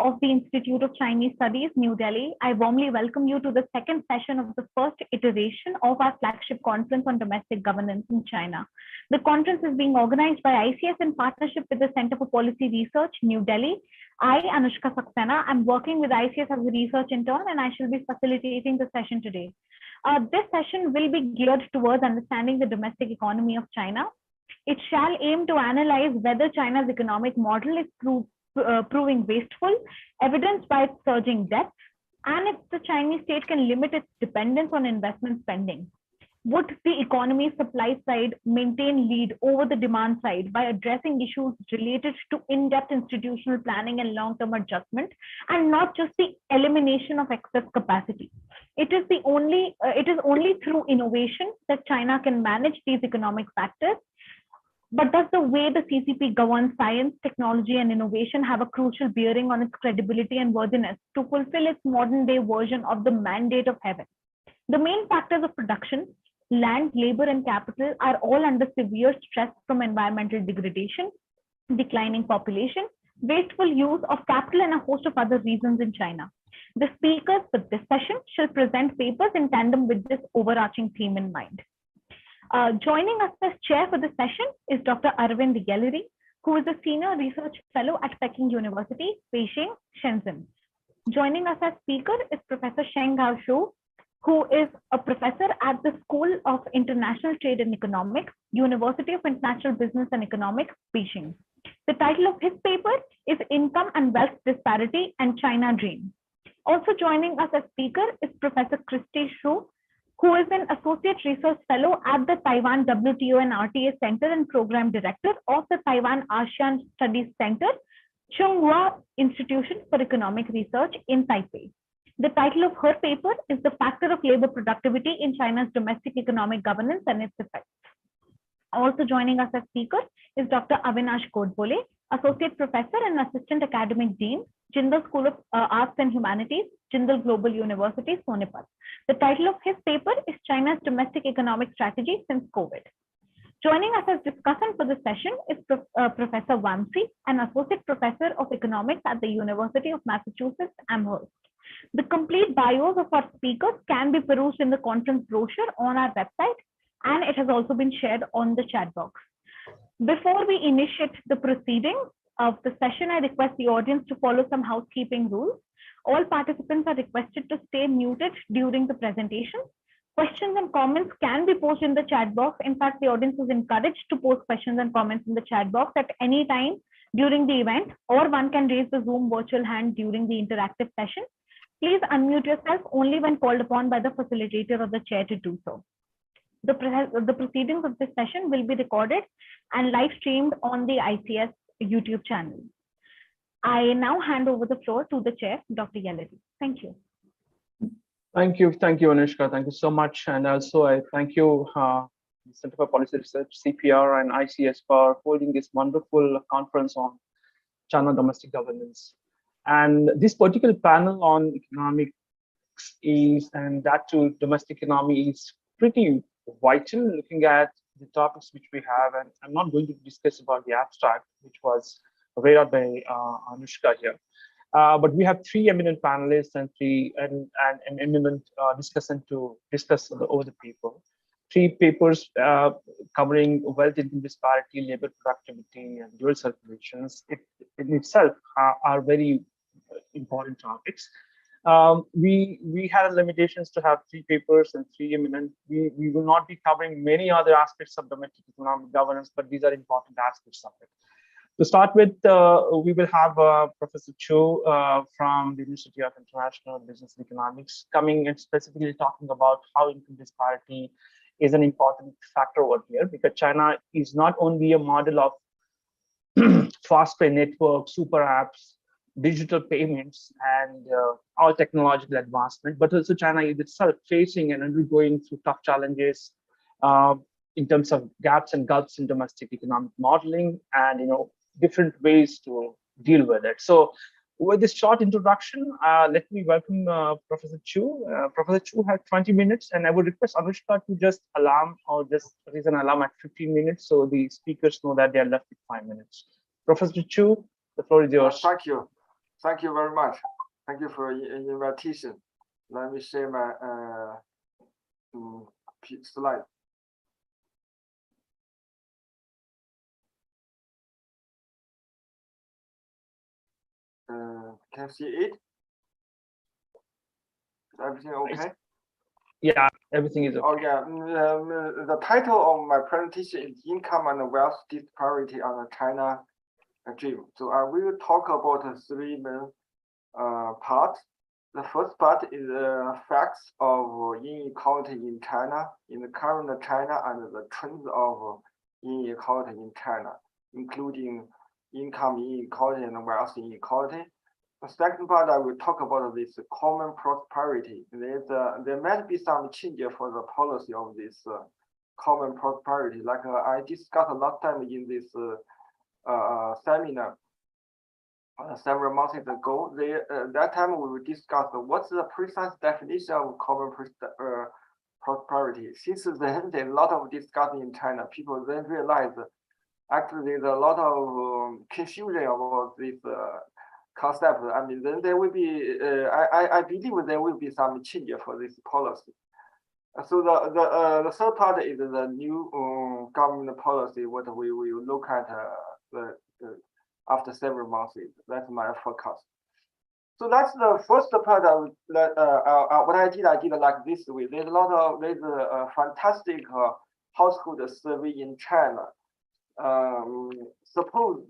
of the Institute of Chinese Studies, New Delhi. I warmly welcome you to the second session of the first iteration of our flagship conference on domestic governance in China. The conference is being organized by ICS in partnership with the Center for Policy Research, New Delhi. I, Anushka Saxena, am working with ICS as a research intern, and I shall be facilitating the session today. This session will be geared towards understanding the domestic economy of China. It shall aim to analyze whether China's economic model is proving wasteful, evidenced by its surging debts, and if the Chinese state can limit its dependence on investment spending. Would the economy's supply side maintain lead over the demand side by addressing issues related to in-depth institutional planning and long-term adjustment, and not just the elimination of excess capacity? It is only through innovation that China can manage these economic factors. But does the way the CCP governs science, technology, and innovation have a crucial bearing on its credibility and worthiness to fulfill its modern-day version of the mandate of heaven? The main factors of production, land, labor, and capital, are all under severe stress from environmental degradation, declining population, wasteful use of capital, and a host of other reasons in China. The speakers for this session shall present papers in tandem with this overarching theme in mind. Joining us as chair for the session is Dr. Aravind Yelery, who is a senior research fellow at Peking University, Beijing, Shenzhen. Joining us as speaker is Professor Shenghao, who is a professor at the School of International Trade and Economics, University of International Business and Economics, Beijing. The title of his paper is Income and Wealth Disparity and China Dream. Also joining us as speaker is Professor Kristy, who is an Associate Research Fellow at the Taiwan WTO and RTA Center and Program Director of the Taiwan ASEAN Studies Center, Chung-Hua Institution for Economic Research in Taipei. The title of her paper is The Factor of Labor Productivity in China's Domestic Economic Governance and Its Effects. Also joining us as speaker is Dr. Avinash Godbole, Associate Professor and Assistant Academic Dean, Jindal School of Arts and Humanities, Jindal Global University, Sonipat. The title of his paper is China's Domestic Economic Strategy Since Covet. Joining us as discussant for the session is Professor Vamsi, an Associate Professor of Economics at the University of Massachusetts, Amherst. The complete bios of our speakers can be perused in the conference brochure on our website, and it has also been shared on the chat box. Before we initiate the proceedings of the session, I request the audience to follow some housekeeping rules. All participants are requested to stay muted during the presentation. Questions and comments can be posted in the chat box. In fact, the audience is encouraged to post questions and comments in the chat box at any time during the event, or one can raise the Zoom virtual hand during the interactive session. Please unmute yourself only when called upon by the facilitator or the chair to do so. The proceedings of this session will be recorded and live streamed on the ICS YouTube channel. I now hand over the floor to the chair, Dr. Yelery. Thank you. Thank you, Anushka. Thank you so much. And also I thank you, Center for Policy Research, CPR, and ICS for holding this wonderful conference on China domestic governance. And this particular panel on economics and that too domestic economy is pretty vital, looking at the topics which we have. And I'm not going to discuss about the abstract, which was read out by Anushka here. But we have three eminent panelists and an eminent discussant to discuss over the paper. Three papers covering wealth income disparity, labor productivity, and dual circulations. In itself are very important topics. We had limitations to have three papers and three eminent. We will not be covering many other aspects of domestic economic governance, but these are important aspects of it. To start with, we will have Professor Chu from the University of International Business and Economics coming and specifically talking about how income disparity is an important factor over here, because China is not only a model of fast pay network, super apps, digital payments, and all technological advancement, but also China is itself facing and undergoing through tough challenges in terms of gaps and gulfs in domestic economic modeling, and different ways to deal with it. So with this short introduction, let me welcome Professor Chu. Professor Chu has 20 minutes, and I would request Anushka to just raise an alarm at 15 minutes so the speakers know that they are left with 5 minutes. Professor Chu, the floor is yours. Thank you. Thank you very much. Thank you for the invitation. Let me share my slide. Can you see it? Is everything okay? Yeah, everything is okay. Oh yeah, the title of my presentation is Income and Wealth Disparity on the China Dream. So I will talk about three main parts. The first part is facts of inequality in China, in the current China, and the trends of inequality in China, including income inequality and wealth inequality. The second part, I will talk about this common prosperity. There might be some changes for the policy of this common prosperity. Like I discussed a lot of time in this seminar several months ago. That time we will discuss what's the precise definition of common prosperity. Since then, there's a lot of discussion in China. People then realize actually there's a lot of confusion about this concept. I mean, then there will be, I believe there will be some change for this policy. So the third part is the new government policy, what we will look at after several months. That's my forecast. So that's the first part. What I did like this way. There's a fantastic household survey in China, sponsored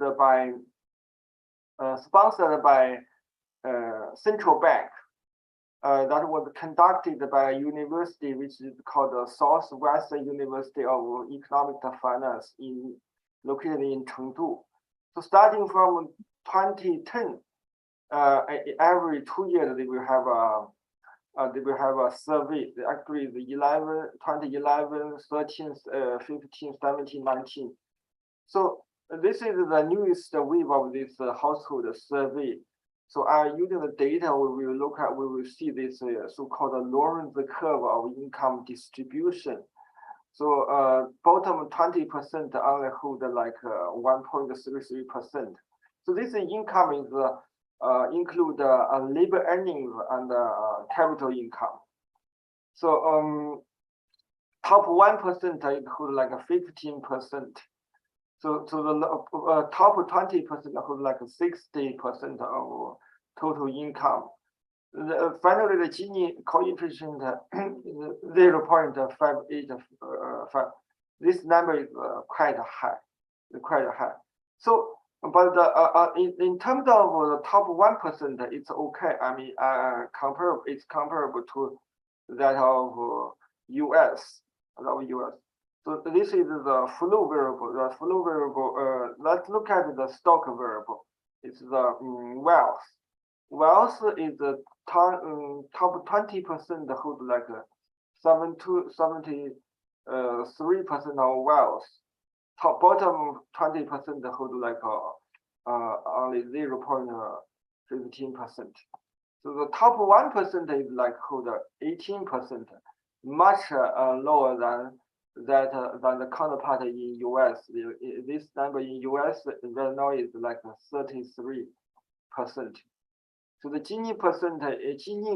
by central bank. That was conducted by a university which is called the Southwestern University of Economic Finance, located in Chengdu. So starting from 2010, every 2 years they will have a survey. Actually, the 2011, 13, 15, 17, 19. So this is the newest wave of this household survey. So using the data, we will see this so-called Lorenz curve of income distribution. So bottom 20% only hold like 1.33%. So this income is include labor earnings and capital income. So top 1% include like 15%. So the top 20% hold like 60% of total income. Finally, the Gini coefficient is 0.585. This number is quite high. So, but in terms of the top 1%, it's okay. I mean, it's comparable to that of US. So this is the flow variable. The flow variable. Let's look at the stock variable. It's the wealth. Wealth is the top 20% hold like 73% of wealth. Top bottom 20% hold like only 0.15%. So the top 1% is like hold 18%, much lower than the counterpart in US. This number in US right now is like 33%. So the Gini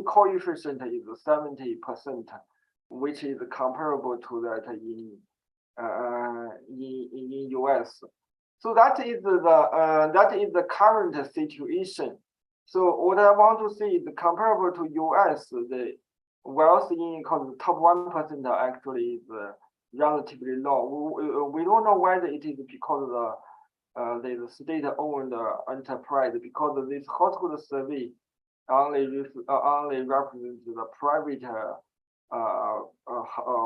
coefficient is 70%, which is comparable to that in US. So that is the current situation. So what I want to say is comparable to US, the wealth inequality, top 1% actually is relatively low. We don't know whether it is because the state-owned enterprise, because of this household survey only represents the private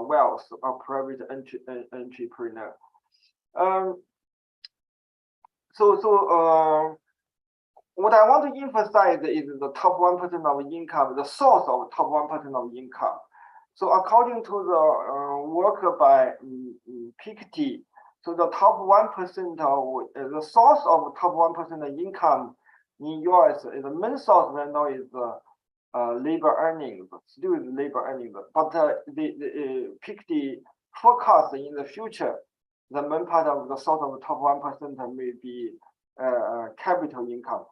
wealth of private entrepreneur. What I want to emphasize is the top 1% of income, the source of top 1% of income. So according to the work by Peking, so the top 1% of the source of top 1% of income in US is the main source right now is labor earnings, still is labor earnings. But the Peking forecast in the future, the main part of the source of the top 1% may be capital income.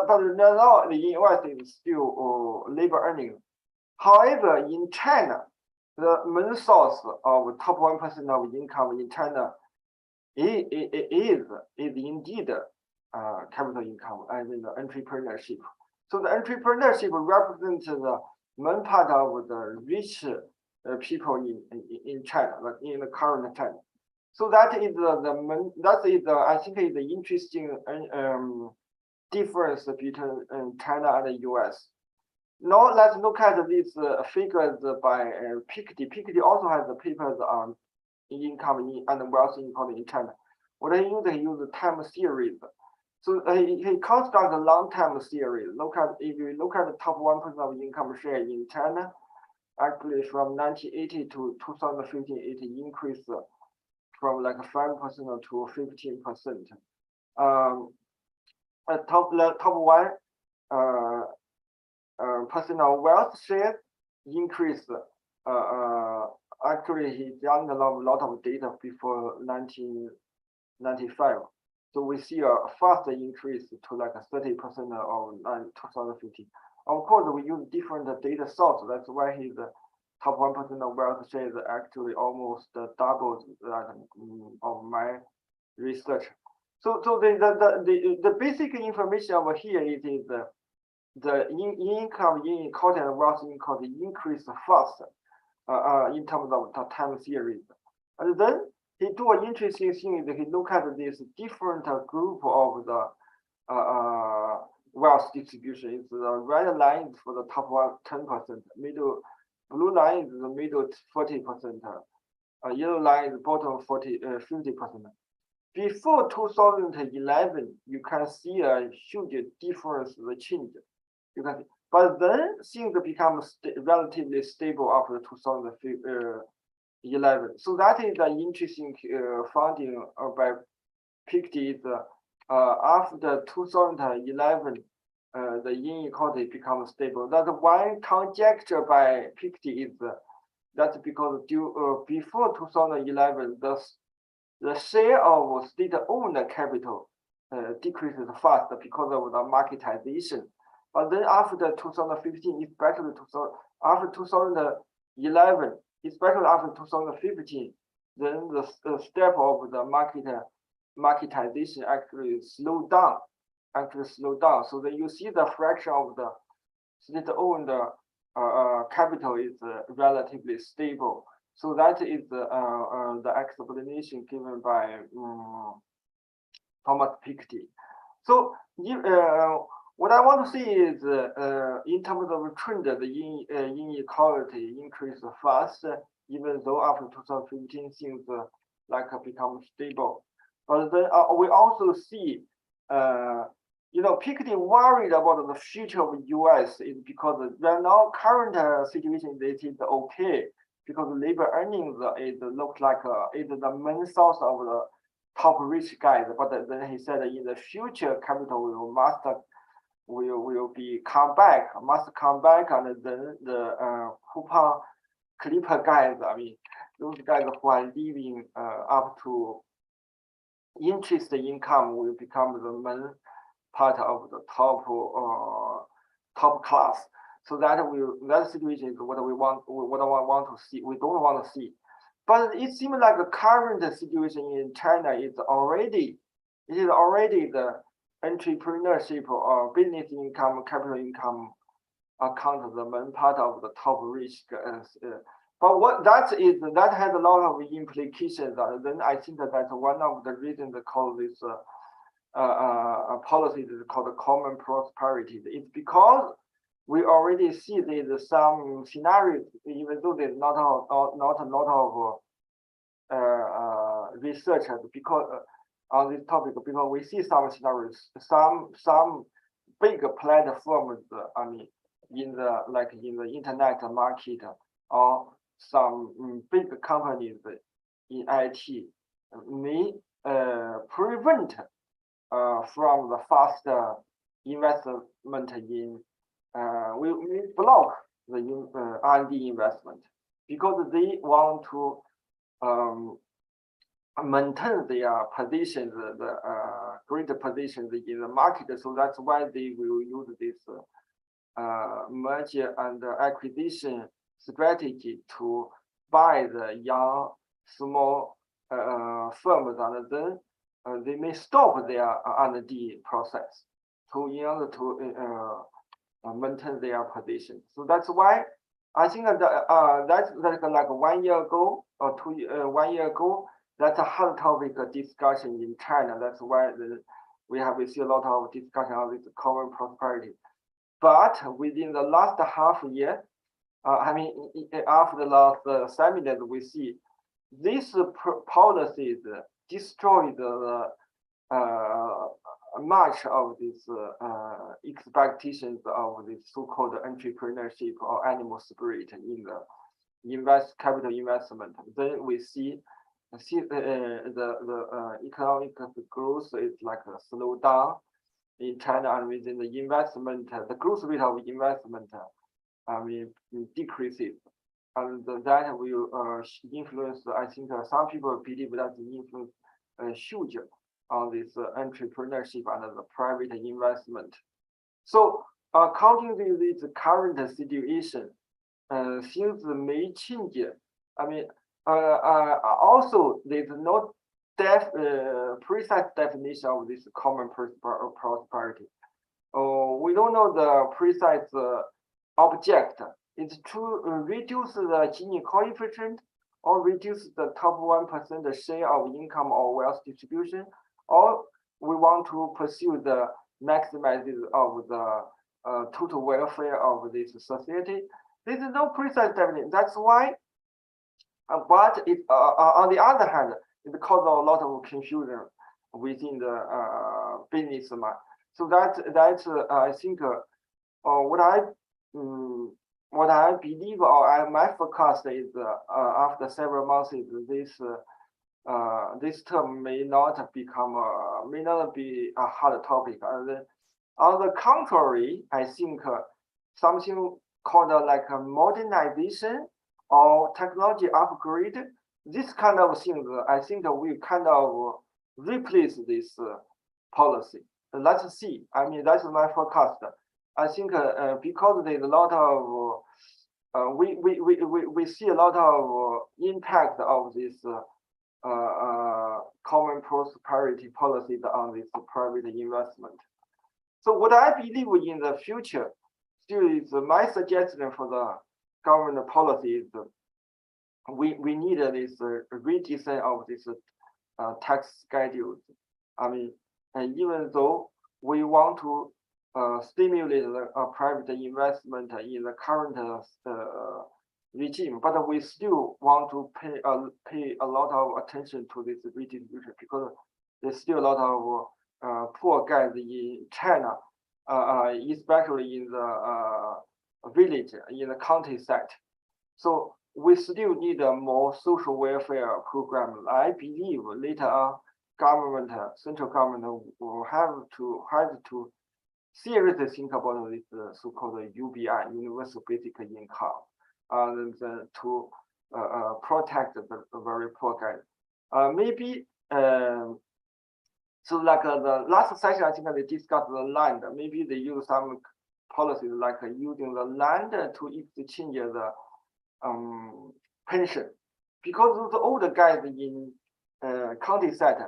but now the US is still labor earning. However, in China, the main source of top 1% of income in China is indeed capital income and the entrepreneurship. So the entrepreneurship represents the main part of the rich people in China, in the current China. So that is I think is the interesting difference between China and the US. Now let's look at these figures by Piketty. Piketty also has the papers on income and wealth inequality in China. What he used time series. So he constructs a long-term series. If you look at the top 1% of income share in China, actually from 1980 to 2015, it increased from like 5% to 15%. Top 1% of wealth share increased. Actually, he done a lot of data before 1995. So we see a faster increase to like 30% of 2015. Of course, we use different data sources. That's why his top 1% of wealth share is actually almost double that of my research. So the basic information over here is the income inequality and wealth inequality increase faster in terms of the time series. And then he do an interesting thing is he look at this different group of the wealth distribution. It's the red line is for the top 10%, middle blue line is the middle 40%, yellow line is bottom 50%. Before 2011, you can see a huge difference, the change. You can see, but then things become relatively stable after 2011. So that is an interesting finding by Piketty. After 2011, the inequality becomes stable. That one conjecture by Piketty is that's because before 2011, the share of state-owned capital decreases fast because of the marketization. But then after 2015, especially after 2011, especially after 2015, then the step of the marketization actually slowed down. So then you see the fraction of the state-owned capital is relatively stable. So that is the explanation given by Thomas Piketty. So what I want to see is in terms of trend, the inequality increased fast, even though after 2015 things like become stable. But then we also see, Piketty worried about the future of the US is because right now current situation is okay. Because labor earnings look like is the main source of the top rich guys, but then he said in the future capital will be must come back, and then the coupon clipper guys, I mean those guys who are living up to interest income will become the main part of the top class. So that situation is what I want to see. We don't want to see, but it seems like the current situation in China is already the entrepreneurship or business income, capital income account the main part of the top risk. But what that has a lot of implications. And then I think that's one of the reasons they call this policy is called common prosperity. It's because we already see there's some scenarios, even though there's not a lot of research because on this topic, because we see some scenarios, some big platforms, I mean, in the internet market, or some big companies in IT may prevent from the faster investment in. We block the R&D investment because they want to maintain their positions, the greater positions in the market. So that's why they will use this merger and acquisition strategy to buy the young, small firms, and then they may stop their R&D process in order to maintain their position. So that's why I think that's like 1 year ago or 1 year ago, that's a hot topic discussion in China. That's why we have received a lot of discussion on this common prosperity. But within the last half year, after the last seminar, we see these policies destroyed much of these expectations of this so-called entrepreneurship or animal spirit in the capital investment. Then we see the economic growth is like a slow down in China, and within the investment, the growth rate of investment, decreases, and that will influence. I think some people believe that the influence huge on this entrepreneurship and the private investment. So, according to this current situation, things may change. Also, there's no precise definition of this common prosperity. We don't know the precise object. It's to reduce the Gini coefficient or reduce the top 1% share of income or wealth distribution, or we want to pursue the maximizing of the total welfare of this society. There is no precise definition. That's why, but it, on the other hand, it causes a lot of confusion within the business mind. So that's I think what I believe or my forecast is after several months is this term may not be a hard topic. And on the contrary, I think something called like a modernization or technology upgrade, this kind of things, I think we kind of replace this policy. Let's see. That's my forecast. I think because there's a lot of we see a lot of impact of this common prosperity policies on this private investment. So what I believe in the future still is my suggestion for the government policy is we need this redesign of this tax schedules. And even though we want to stimulate private investment in the current regime, but we still want to pay a lot of attention to this redistribution because there's still a lot of poor guys in China, especially in the village, in the countryside. So we still need a more social welfare program. I believe later on, central government will have to seriously think about this so-called UBI, universal basic income, and to protect the very poor guys. Maybe so like the last session, I think they discussed the land. Maybe they use some policies like using the land to exchange the pension, because the older guys in countryside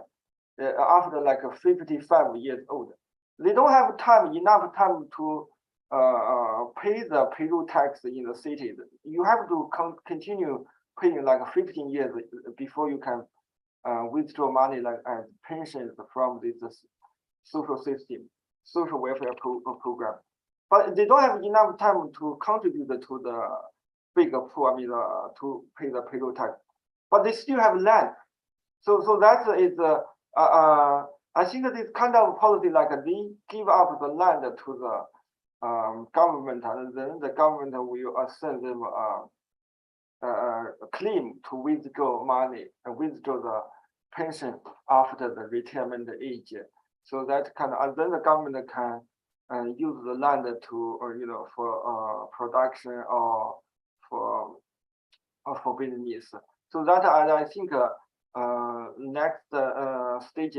after like 55 years old, they don't have enough time to pay the payroll tax in the cities. You have to continue paying like 15 years before you can withdraw money like as pensions from this social system, social welfare program. But they don't have enough time to contribute to the bigger poor, to pay the payroll tax. But they still have land. So that is I think this kind of policy, like they give up the land to the government, and then the government will send them a claim to withdraw money and withdraw the pension after the retirement age. So that and then the government can use the land to for production or for business. So that I think next stage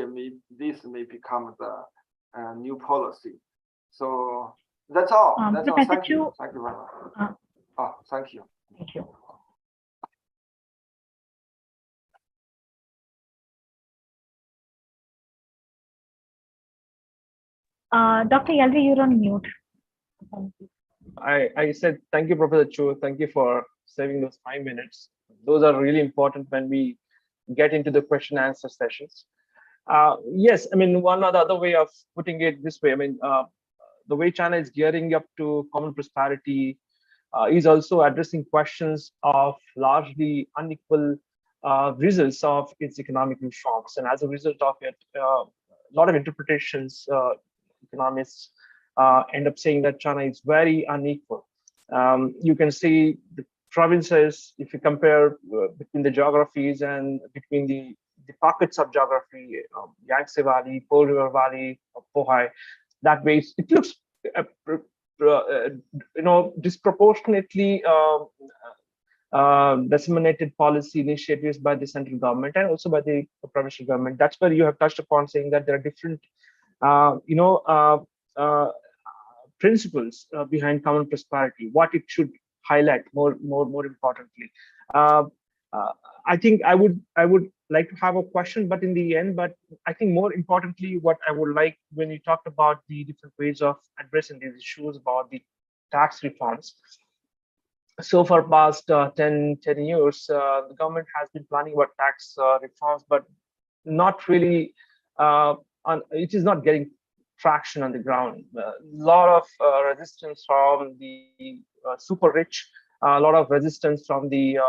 this may become the new policy. So that's all. That's all. Thank you. Thank you very much. Thank you. Thank you. Dr. Yelery, you're on mute. I said thank you, Professor Chu. Thank you for saving those 5 minutes. Those are really important when we get into the question and answer sessions. Yes, I mean, one or the other way of putting it this way, I mean, the way China is gearing up to common prosperity is also addressing questions of largely unequal results of its economic reforms. And as a result of it, a lot of interpretations, economists end up saying that China is very unequal. You can see the provinces, if you compare between the geographies and between the pockets of geography, Yangtze Valley, Pearl River Valley, Bohai, that way it looks disproportionately disseminated policy initiatives by the central government and also by the provincial government. That's where you have touched upon saying that there are different principles behind common prosperity, what it should highlight more importantly. I think I would like to have a question, but in the end, but I think more importantly, what I would like when you talked about the different ways of addressing these issues about the tax reforms. So for past 10 years, the government has been planning about tax reforms, but not really, it is not getting traction on the ground. A lot of resistance from the super rich, a lot of resistance from the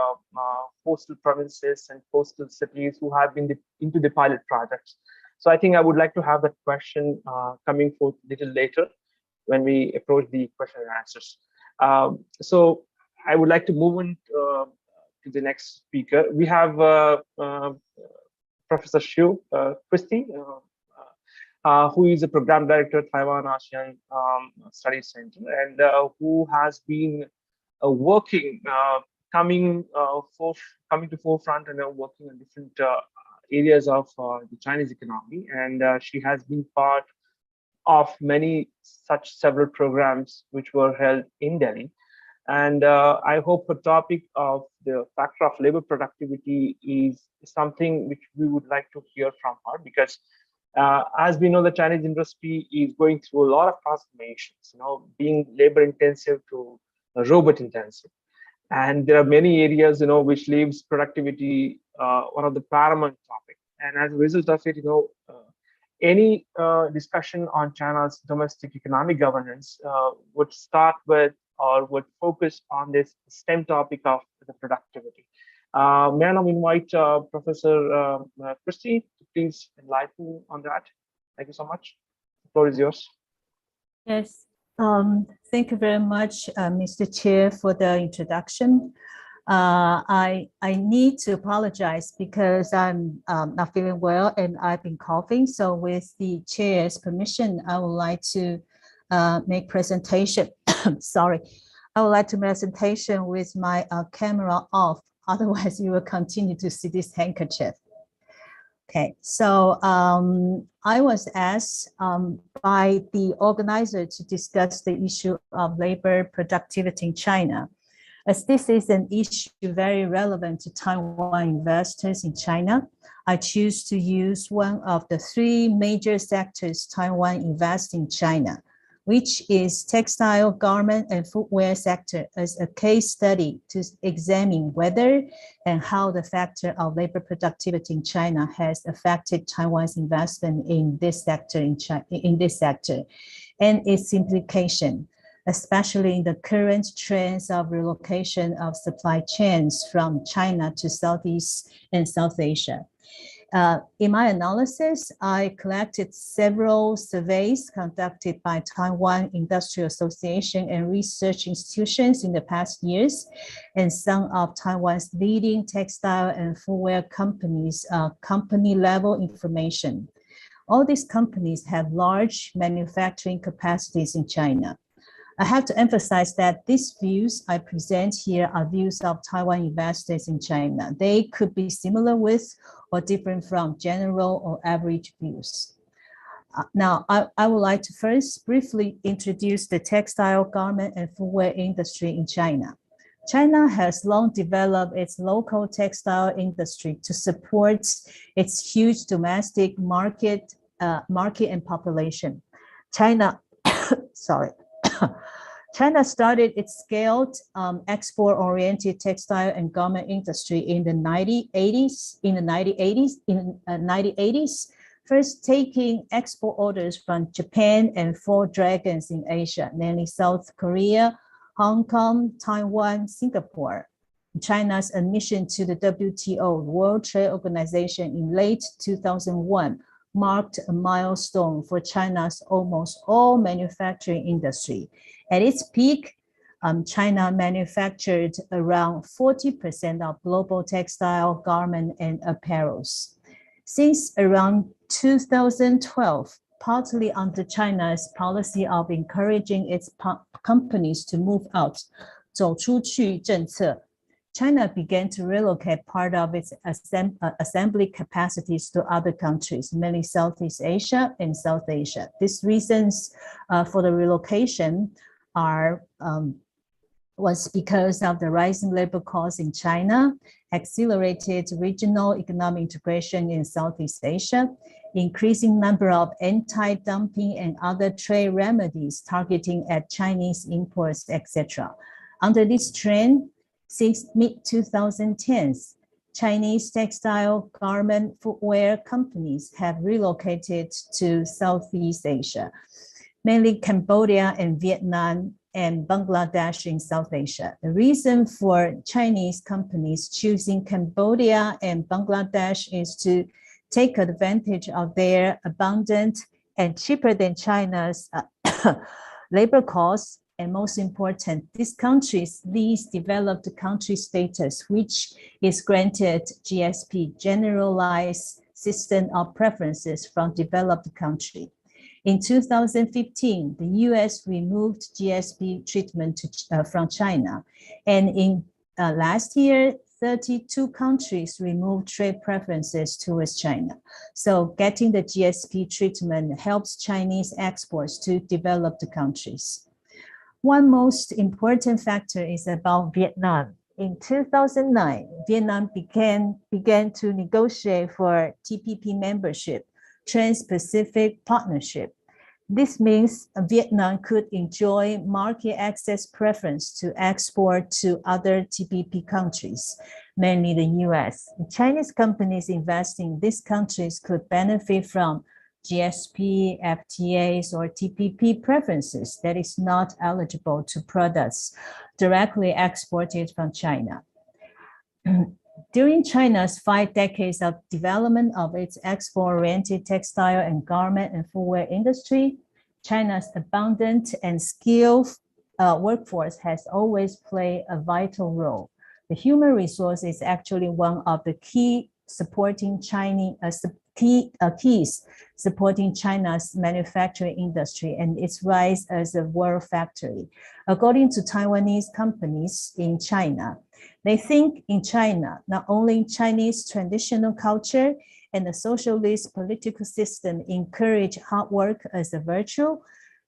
coastal provinces and coastal cities who have been into the pilot projects. So I think I would like to have that question coming forth a little later when we approach the question and answers. So I would like to move on to the next speaker. We have Professor Kristy, who is a program director at Taiwan ASEAN Studies Center, and who has been working, coming to forefront and working on different areas of the Chinese economy. And she has been part of many such several programs which were held in Delhi. And I hope the topic of the factor of labor productivity is something which we would like to hear from her, because as we know, the Chinese industry is going through a lot of transformations, being labor intensive to robot intensive. And there are many areas, which leaves productivity one of the paramount topic. And as a result of it, any discussion on China's domestic economic governance would start with or would focus on this STEM topic of the productivity. May I now invite Professor Kristy to please enlighten on that. Thank you so much. The floor is yours. Yes, thank you very much, Mr. Chair, for the introduction. I need to apologize because I'm not feeling well and I've been coughing. So with the chair's permission, I would like to make presentation. Sorry, I would like to presentation with my camera off. Otherwise, you will continue to see this handkerchief. Okay, so I was asked by the organizer to discuss the issue of labor productivity in China. As this is an issue very relevant to Taiwan investors in China, I choose to use one of the three major sectors Taiwan invests in China, which is textile, garment, and footwear sector, as a case study to examine whether and how the factor of labor productivity in China has affected Taiwan's investment in this sector and its implication, especially in the current trends of relocation of supply chains from China to Southeast and South Asia. In my analysis, I collected several surveys conducted by Taiwan Industrial Association and research institutions in the past years, and some of Taiwan's leading textile and footwear companies' company-level information. All these companies have large manufacturing capacities in China. I have to emphasize that these views I present here are views of Taiwan investors in China. They could be similar with or different from general or average views. Now, I would like to first briefly introduce the textile, garment, and footwear industry in China. China has long developed its local textile industry to support its huge domestic market and population. China, sorry. China started its scaled export-oriented textile and garment industry in the 1980s, first taking export orders from Japan and four dragons in Asia, namely South Korea, Hong Kong, Taiwan, Singapore. China's admission to the WTO, World Trade Organization, in late 2001 marked a milestone for China's almost all manufacturing industry. At its peak, China manufactured around 40% of global textile, garment, and apparels. Since around 2012, partly under China's policy of encouraging its companies to move out, 走出去政策, China began to relocate part of its assembly capacities to other countries, mainly Southeast Asia and South Asia. These reasons for the relocation was because of the rising labor costs in China, accelerated regional economic integration in Southeast Asia, increasing number of anti-dumping and other trade remedies targeting at Chinese imports, etc. Under this trend, since mid-2010s, Chinese textile, garment, footwear companies have relocated to Southeast Asia, mainly Cambodia and Vietnam and Bangladesh in South Asia. The reason for Chinese companies choosing Cambodia and Bangladesh is to take advantage of their abundant and cheaper than China's labor costs. And most important, these countries' least developed country status, which is granted GSP, Generalized System of Preferences from Developed Country. In 2015, the US removed GSP treatment from China. And in last year, 32 countries removed trade preferences towards China. So getting the GSP treatment helps Chinese exports to developed countries. One most important factor is about Vietnam. In 2009, Vietnam began to negotiate for TPP membership, Trans-Pacific Partnership. This means Vietnam could enjoy market access preference to export to other TPP countries, mainly the US. Chinese companies investing in these countries could benefit from GSP, FTAs, or TPP preferences that is not eligible to products directly exported from China. During China's 5 decades of development of its export-oriented textile and garment and footwear industry, China's abundant and skilled workforce has always played a vital role. The human resource is actually one of the keys supporting China's manufacturing industry and its rise as a world factory. According to Taiwanese companies in China, they think in China, not only Chinese traditional culture and the socialist political system encourage hard work as a virtue,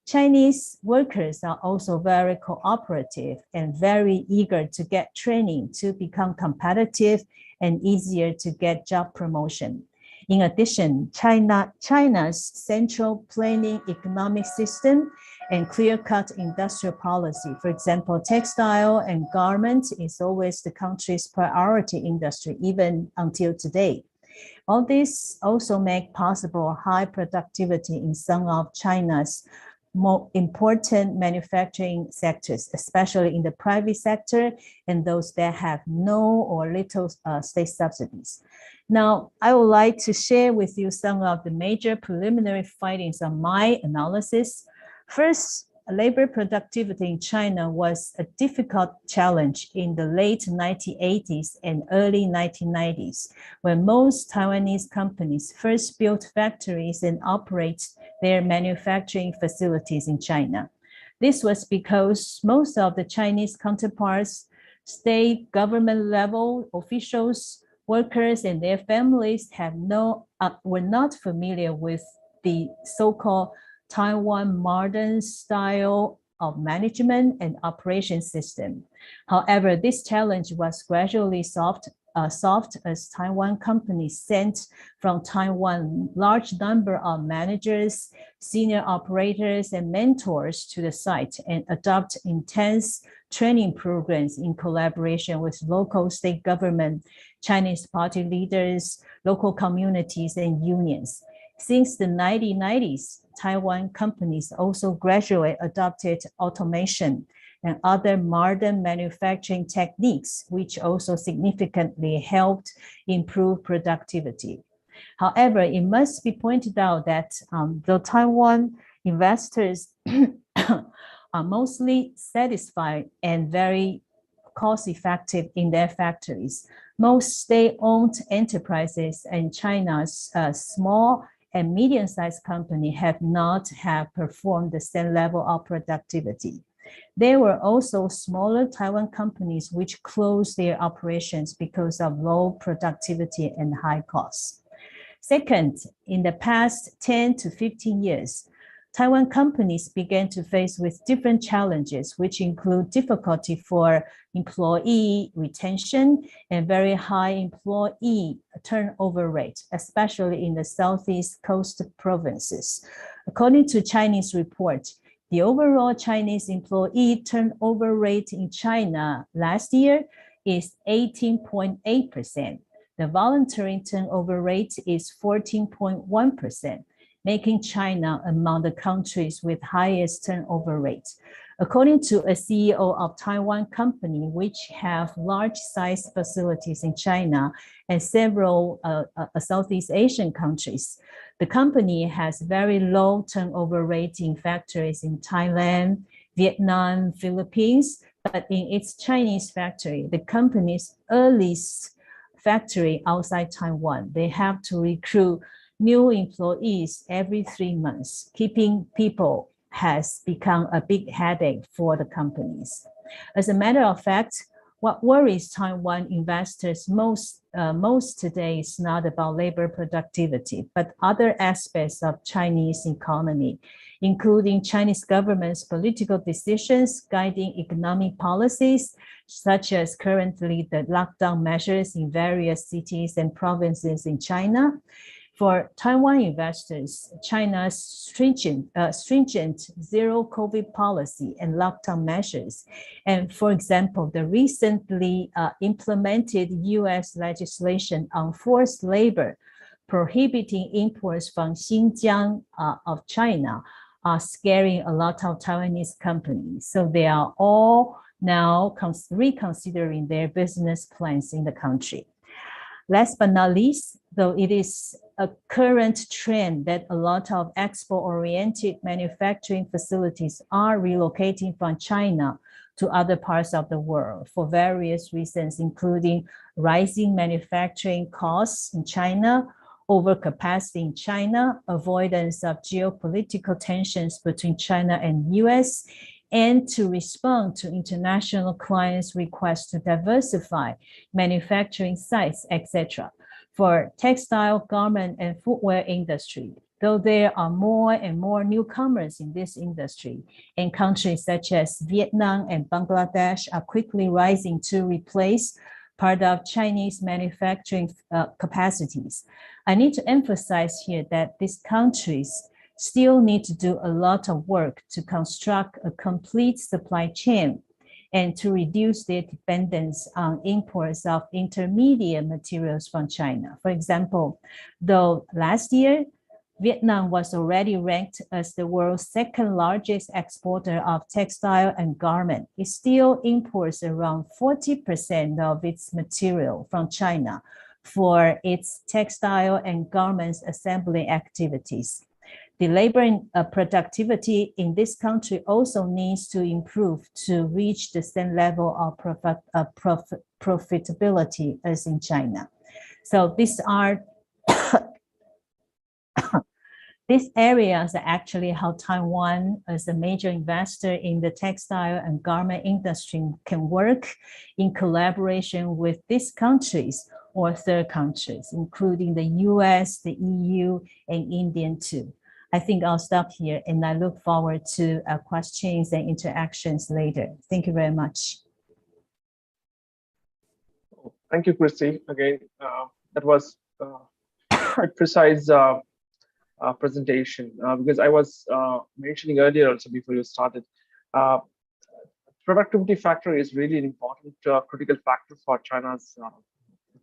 Chinese workers are also very cooperative and very eager to get training to become competitive and easier to get job promotion. In addition, China's central planning economic system and clear-cut industrial policy, for example, textile and garment is always the country's priority industry, even until today. All this also make possible high productivity in some of China's more important manufacturing sectors, especially in the private sector and those that have no or little state subsidies. Now, I would like to share with you some of the major preliminary findings of my analysis. First, labor productivity in China was a difficult challenge in the late 1980s and early 1990s, when most Taiwanese companies first built factories and operate their manufacturing facilities in China. This was because most of the Chinese counterparts, state government level officials, workers, and their families were not familiar with the so-called Taiwan modern style of management and operation system. However, this challenge was gradually solved as Taiwan companies sent from Taiwan large number of managers, senior operators, and mentors to the site and adopt intense training programs in collaboration with local state government, Chinese party leaders, local communities, and unions. Since the 1990s, Taiwan companies also gradually adopted automation and other modern manufacturing techniques, which also significantly helped improve productivity. However, it must be pointed out that the Taiwan investors are mostly satisfied and very cost-effective in their factories. Most state-owned enterprises and China's small and medium-sized companies have not performed the same level of productivity. There were also smaller Taiwan companies which closed their operations because of low productivity and high costs. Second, in the past 10 to 15 years, Taiwan companies began to face with different challenges, which include difficulty for employee retention and very high employee turnover rate, especially in the southeast coast provinces. According to Chinese reports, the overall Chinese employee turnover rate in China last year is 18.8%. The voluntary turnover rate is 14.1%. Making China among the countries with highest turnover rate. According to a CEO of Taiwan company, which have large-sized facilities in China and several Southeast Asian countries, the company has very low turnover rate in factories in Thailand, Vietnam, Philippines, but in its Chinese factory, the company's earliest factory outside Taiwan, they have to recruit new employees every 3 months. Keeping people has become a big headache for the companies. As a matter of fact, what worries Taiwan investors most today is not about labor productivity, but other aspects of Chinese economy, including Chinese government's political decisions guiding economic policies, such as currently the lockdown measures in various cities and provinces in China. For Taiwan investors, China's stringent zero COVID policy and lockdown measures, and for example, the recently implemented US legislation on forced labor prohibiting imports from Xinjiang of China are scaring a lot of Taiwanese companies. So they are all now reconsidering their business plans in the country. Last but not least, though it is a current trend that a lot of export-oriented manufacturing facilities are relocating from China to other parts of the world for various reasons, including rising manufacturing costs in China, overcapacity in China, avoidance of geopolitical tensions between China and US, and to respond to international clients' requests to diversify manufacturing sites, etc. For textile, garment, and footwear industry, though there are more and more newcomers in this industry, and countries such as Vietnam and Bangladesh are quickly rising to replace part of Chinese manufacturing capacities. I need to emphasize here that these countries still need to do a lot of work to construct a complete supply chain and to reduce their dependence on imports of intermediate materials from China. For example, though last year, Vietnam was already ranked as the world's second largest exporter of textile and garment, it still imports around 40% of its material from China for its textile and garments assembly activities. The labor productivity in this country also needs to improve to reach the same level of profitability as in China. So these are These areas are actually how Taiwan, as a major investor in the textile and garment industry, can work in collaboration with these countries or third countries, including the US, the EU, and India too. I think I'll stop here, and I look forward to questions and interactions later. Thank you very much. Thank you, Kristy. Again, that was quite precise presentation, because I was mentioning earlier also before you started, productivity factor is really an important critical factor for China's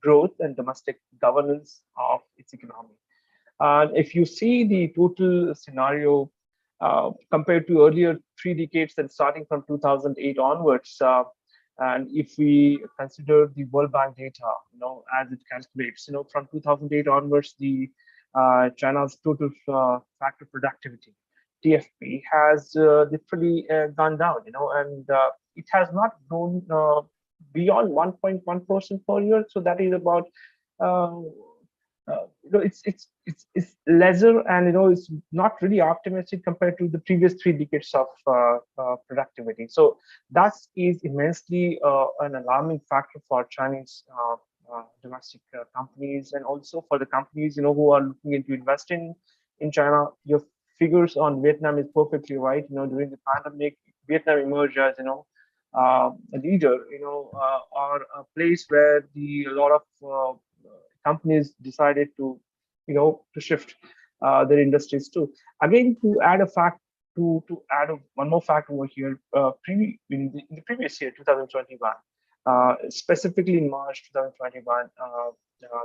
growth and domestic governance of its economy. If you see the total scenario compared to earlier 3 decades and starting from 2008 onwards, and if we consider the World Bank data, as it calculates, from 2008 onwards, the China's total factor productivity, TFP, has literally gone down, and it has not grown beyond 1.1% per year. So that is about, it's lesser, and it's not really optimistic compared to the previous 3 decades of productivity. So that is immensely an alarming factor for Chinese domestic companies, and also for the companies who are looking into investing in China. Your figures on Vietnam is perfectly right. During the pandemic, Vietnam emerged as a leader, or a place where a lot of companies decided to shift their industries to. Again, to add a fact, to add one more fact over here, in the previous year, 2021. Specifically in March 2021,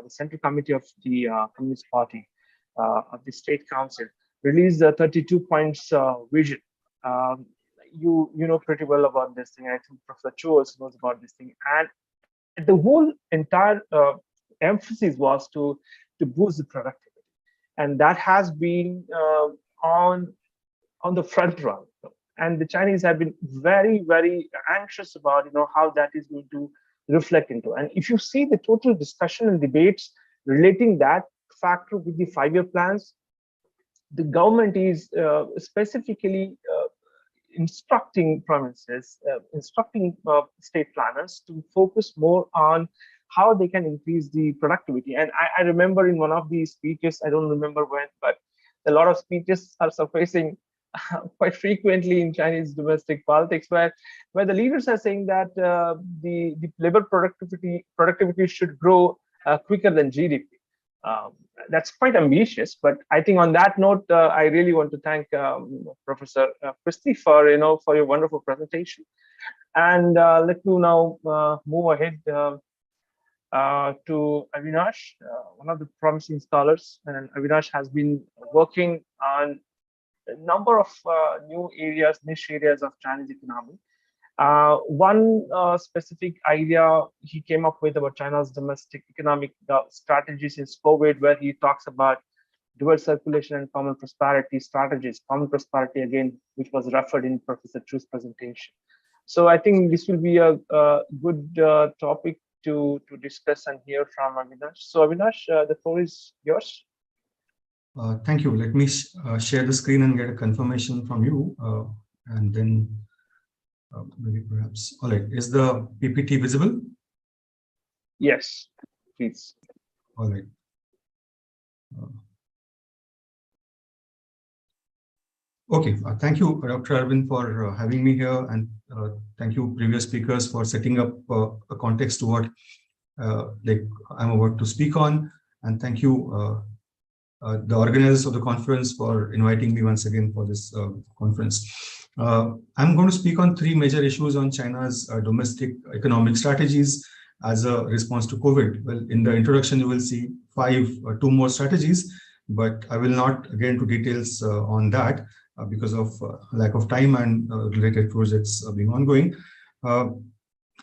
the Central Committee of the Communist Party of the State Council released a 32 points vision. You know pretty well about this thing. I think Professor Chu also knows about this thing. And the whole entire emphasis was to boost the productivity, and that has been on the front run. And the Chinese have been very, very anxious about how that is going to reflect into. And if you see the total discussion and debates relating that factor with the 5-year plans, the government is specifically instructing provinces, instructing state planners to focus more on how they can increase the productivity. And I remember in one of these speeches, I don't remember when, but a lot of speeches are surfacing quite frequently in Chinese domestic politics, where the leaders are saying that the labor productivity should grow quicker than GDP. That's quite ambitious, but I think on that note, I really want to thank Professor Kristy for your wonderful presentation. And let me now move ahead to Avinash, one of the promising scholars. And Avinash has been working on a number of new areas, niche areas of Chinese economy. One specific idea he came up with about China's domestic economic strategies is Covet, where he talks about dual circulation and common prosperity strategies. Common prosperity, again, which was referred in Professor Chu's presentation. So I think this will be a good topic to discuss and hear from Avinash. So Avinash, the floor is yours. Thank you. Let me share the screen and get a confirmation from you, and then maybe perhaps. All right. Is the PPT visible? Yes, please. All right. Okay. Thank you, Dr. Aravind, for having me here, and thank you, previous speakers, for setting up a context to what I'm about to speak on, and thank you, the organizers of the conference, for inviting me once again for this conference. I'm going to speak on 3 major issues on China's domestic economic strategies as a response to COVID. Well, in the introduction, you will see 2 more strategies, but I will not get into details on that because of lack of time and related projects being ongoing.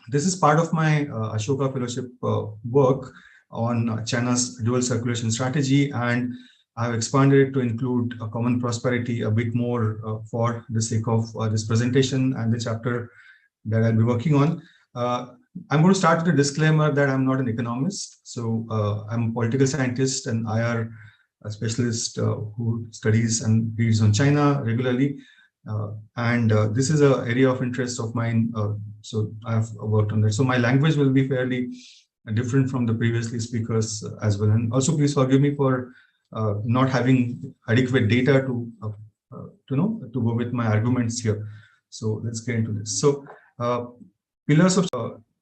This is part of my Ashoka Fellowship work on China's dual circulation strategy, and I've expanded it to include a common prosperity a bit more for the sake of this presentation and the chapter that I'll be working on. I'm going to start with a disclaimer that I'm not an economist. So I'm a political scientist and IR a specialist who studies and reads on China regularly. This is an area of interest of mine, so I've worked on that. So my language will be fairly different from the previously speakers as well. And also, please forgive me for not having adequate data to go with my arguments here. So let's get into this. So pillars of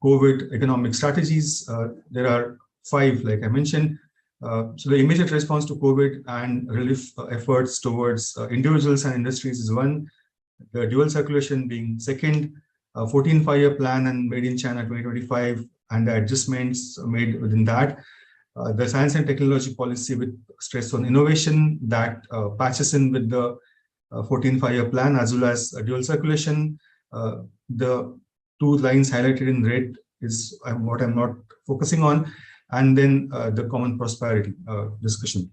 COVID economic strategies, there are 5, like I mentioned. So the immediate response to COVID and relief efforts towards individuals and industries is 1. The dual circulation being 2nd. 14 5-year plan and Made in China 2025 and the adjustments made within that. The science and technology policy with stress on innovation that patches in with the 14 5-year plan as well as dual circulation. The 2 lines highlighted in red is what I'm not focusing on. And then the common prosperity discussion.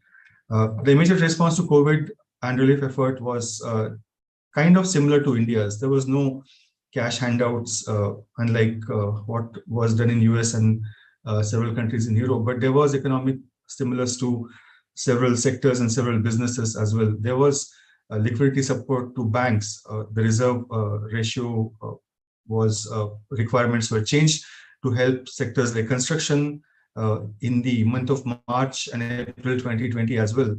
The immediate response to COVID and relief effort was kind of similar to India's. There was no cash handouts, unlike what was done in US and several countries in Europe, but there was economic stimulus to several sectors and several businesses as well. There was liquidity support to banks. The reserve ratio was requirements were changed to help sectors like construction in the month of March and April 2020 as well.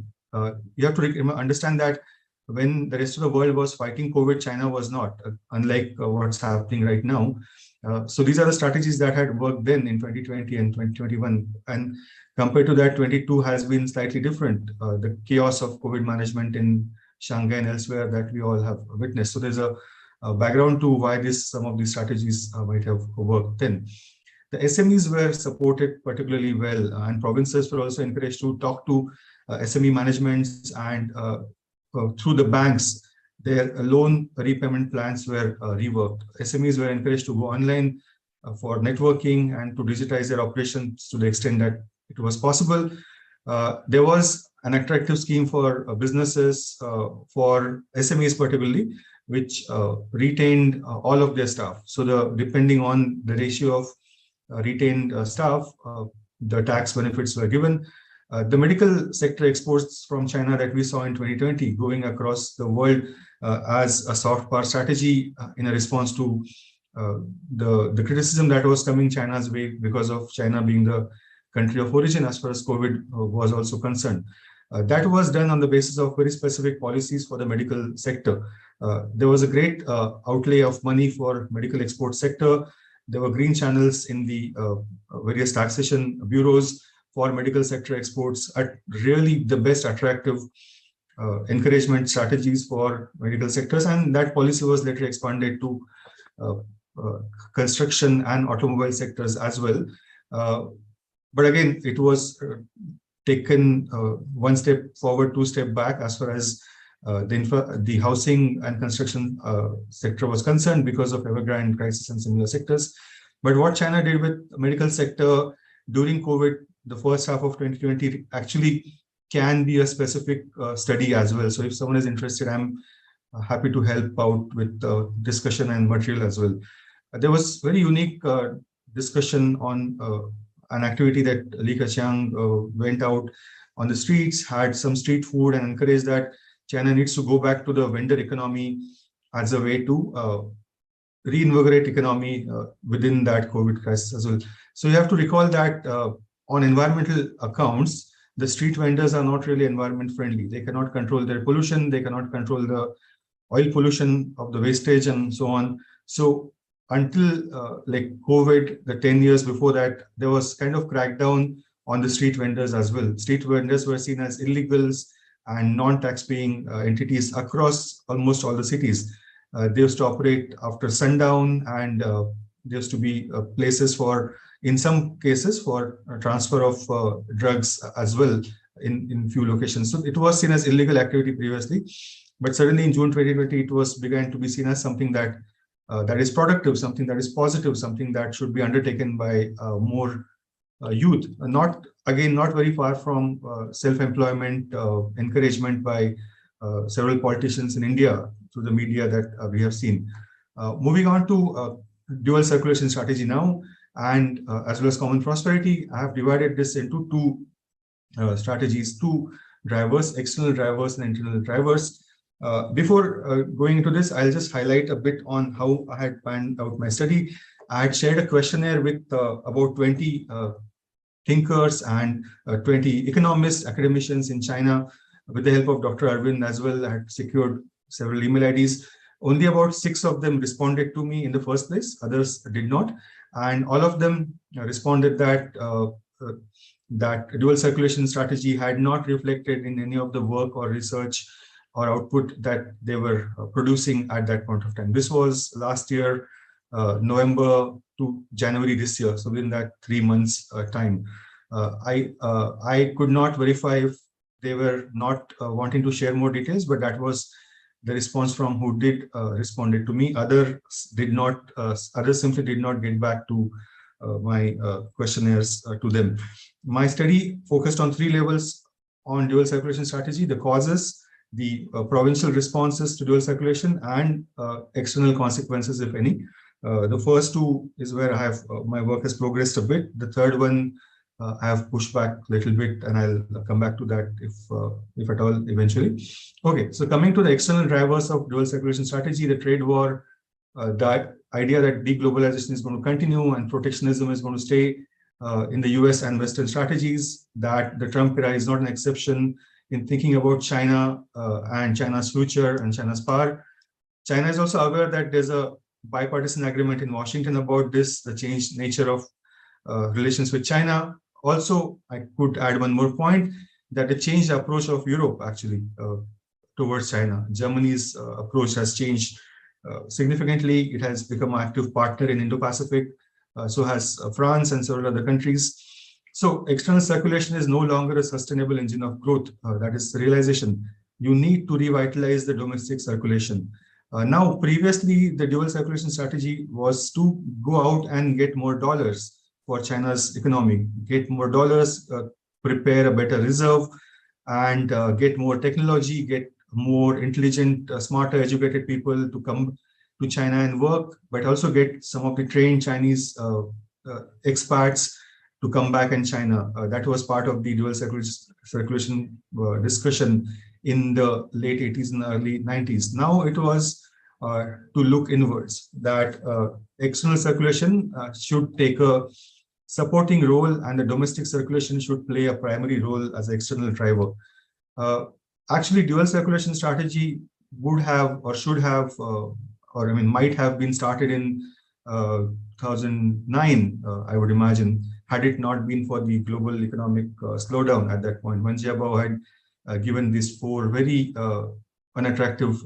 You have to understand that when the rest of the world was fighting COVID, China was not, unlike what's happening right now. So these are the strategies that had worked then in 2020 and 2021. And compared to that, 22 has been slightly different. The chaos of COVID management in Shanghai and elsewhere that we all have witnessed. So there's a background to why some of these strategies might have worked then. The SMEs were supported particularly well, and provinces were also encouraged to talk to SME managements, and through the banks, their loan repayment plans were reworked. SMEs were encouraged to go online for networking and to digitize their operations to the extent that it was possible. There was an attractive scheme for businesses, for SMEs particularly, which retained all of their staff. So depending on the ratio of retained staff, the tax benefits were given. The medical sector exports from China that we saw in 2020 going across the world as a soft power strategy in a response to the criticism that was coming China's way because of China being the country of origin as far as COVID was also concerned. That was done on the basis of very specific policies for the medical sector. There was a great outlay of money for medical export sector. There were green channels in the various taxation bureaus for medical sector exports at really the best attractive encouragement strategies for medical sectors. And that policy was later expanded to construction and automobile sectors as well. But again, it was taken 1 step forward, 2 steps back as far as the housing and construction sector was concerned because of Evergrande crisis and similar sectors. But what China did with the medical sector during COVID, the first half of 2020, actually can be a specific study as well. So if someone is interested, I'm happy to help out with discussion and material as well. There was very unique discussion on an activity that Li Keqiang went out on the streets, had some street food, and encouraged that China needs to go back to the vendor economy as a way to reinvigorate economy within that COVID crisis as well. So you have to recall that on environmental accounts, the street vendors are not really environment friendly. They cannot control their pollution. They cannot control the oil pollution of the wastage and so on. So until like COVID, the 10 years before that, there was kind of crackdown on the street vendors as well. Street vendors were seen as illegals and non-tax-paying entities across almost all the cities. They used to operate after sundown, and there used to be places for, in some cases, for transfer of drugs as well in few locations. So it was seen as illegal activity previously, but suddenly in June 2020, it was began to be seen as something that that is productive, something that is positive, something that should be undertaken by more youth. Not very far from self-employment encouragement by several politicians in India through the media that we have seen. Moving on to dual circulation strategy now, and as well as common prosperity, I have divided this into two strategies, two drivers, external drivers and internal drivers. Before going into this, I'll just highlight a bit on how I had planned out my study. I had shared a questionnaire with about 20 thinkers and 20 economists, academicians in China. With the help of Dr. Aravind as well, I had secured several email IDs. Only about 6 of them responded to me in the first place, others did not. And all of them responded that that dual circulation strategy had not reflected in any of the work or research or output that they were producing at that point of time. This was last year, November to January this year. So within that 3 months time, I could not verify if they were not wanting to share more details, but that was the response from who did responded to me. Others did not. Others simply did not get back to my questionnaires to them. My study focused on 3 levels on dual circulation strategy: the causes, the provincial responses to dual circulation, and external consequences, if any. The first 2 is where I have my work has progressed a bit. The third one I have pushed back a little bit, and I'll come back to that if at all eventually. Okay, so coming to the external drivers of dual circulation strategy, the trade war, that idea that deglobalization is going to continue and protectionism is going to stay in the US and Western strategies, that the Trump era is not an exception in thinking about China and China's future and China's power. China is also aware that there's a bipartisan agreement in Washington about this, the changed nature of relations with China. Also, I could add one more point, that the changed approach of Europe actually towards China. Germany's approach has changed significantly. It has become an active partner in Indo-Pacific. So has France and several other countries. So external circulation is no longer a sustainable engine of growth. That is the realization. You need to revitalize the domestic circulation. Now, previously, the dual circulation strategy was to go out and get more dollars for China's economy, get more dollars, prepare a better reserve, and get more technology, get more intelligent, smarter, educated people to come to China and work, but also get some of the trained Chinese expats to come back in China. That was part of the dual circulation discussion in the late 80s and early 90s. Now it was to look inwards, that external circulation should take a supporting role, and the domestic circulation should play a primary role as an external driver. Actually, dual circulation strategy would have or should have, might have been started in 2009, I would imagine, had it not been for the global economic slowdown at that point, when Jiabao had given these 4 very unattractive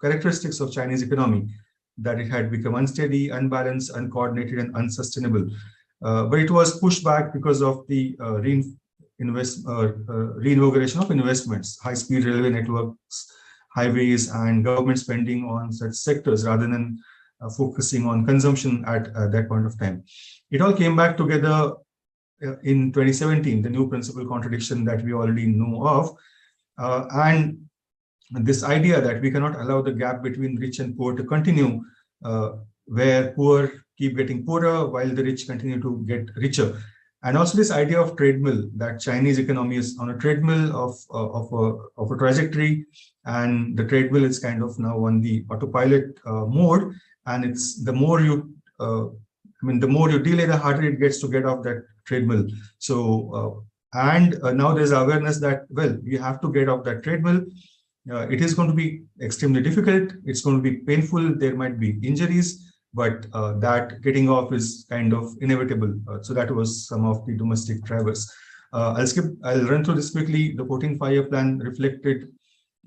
characteristics of Chinese economy, that it had become unsteady, unbalanced, uncoordinated, and unsustainable. But it was pushed back because of the reinauguration of investments, high-speed railway networks, highways, and government spending on such sectors rather than focusing on consumption at that point of time. It all came back together in 2017, the new principal contradiction that we already know of. And this idea that we cannot allow the gap between rich and poor to continue, where poor keep getting poorer while the rich continue to get richer. And also this idea of treadmill, that Chinese economy is on a treadmill of a trajectory, and the treadmill is kind of now on the autopilot mode. And it's the more you, the more you delay, the harder it gets to get off that treadmill. So, now there's awareness that, well, you have to get off that treadmill. It is going to be extremely difficult. It's going to be painful. There might be injuries, but that getting off is kind of inevitable. So that was some of the domestic drivers. I'll run through this quickly. The 14th Five-Year Plan reflected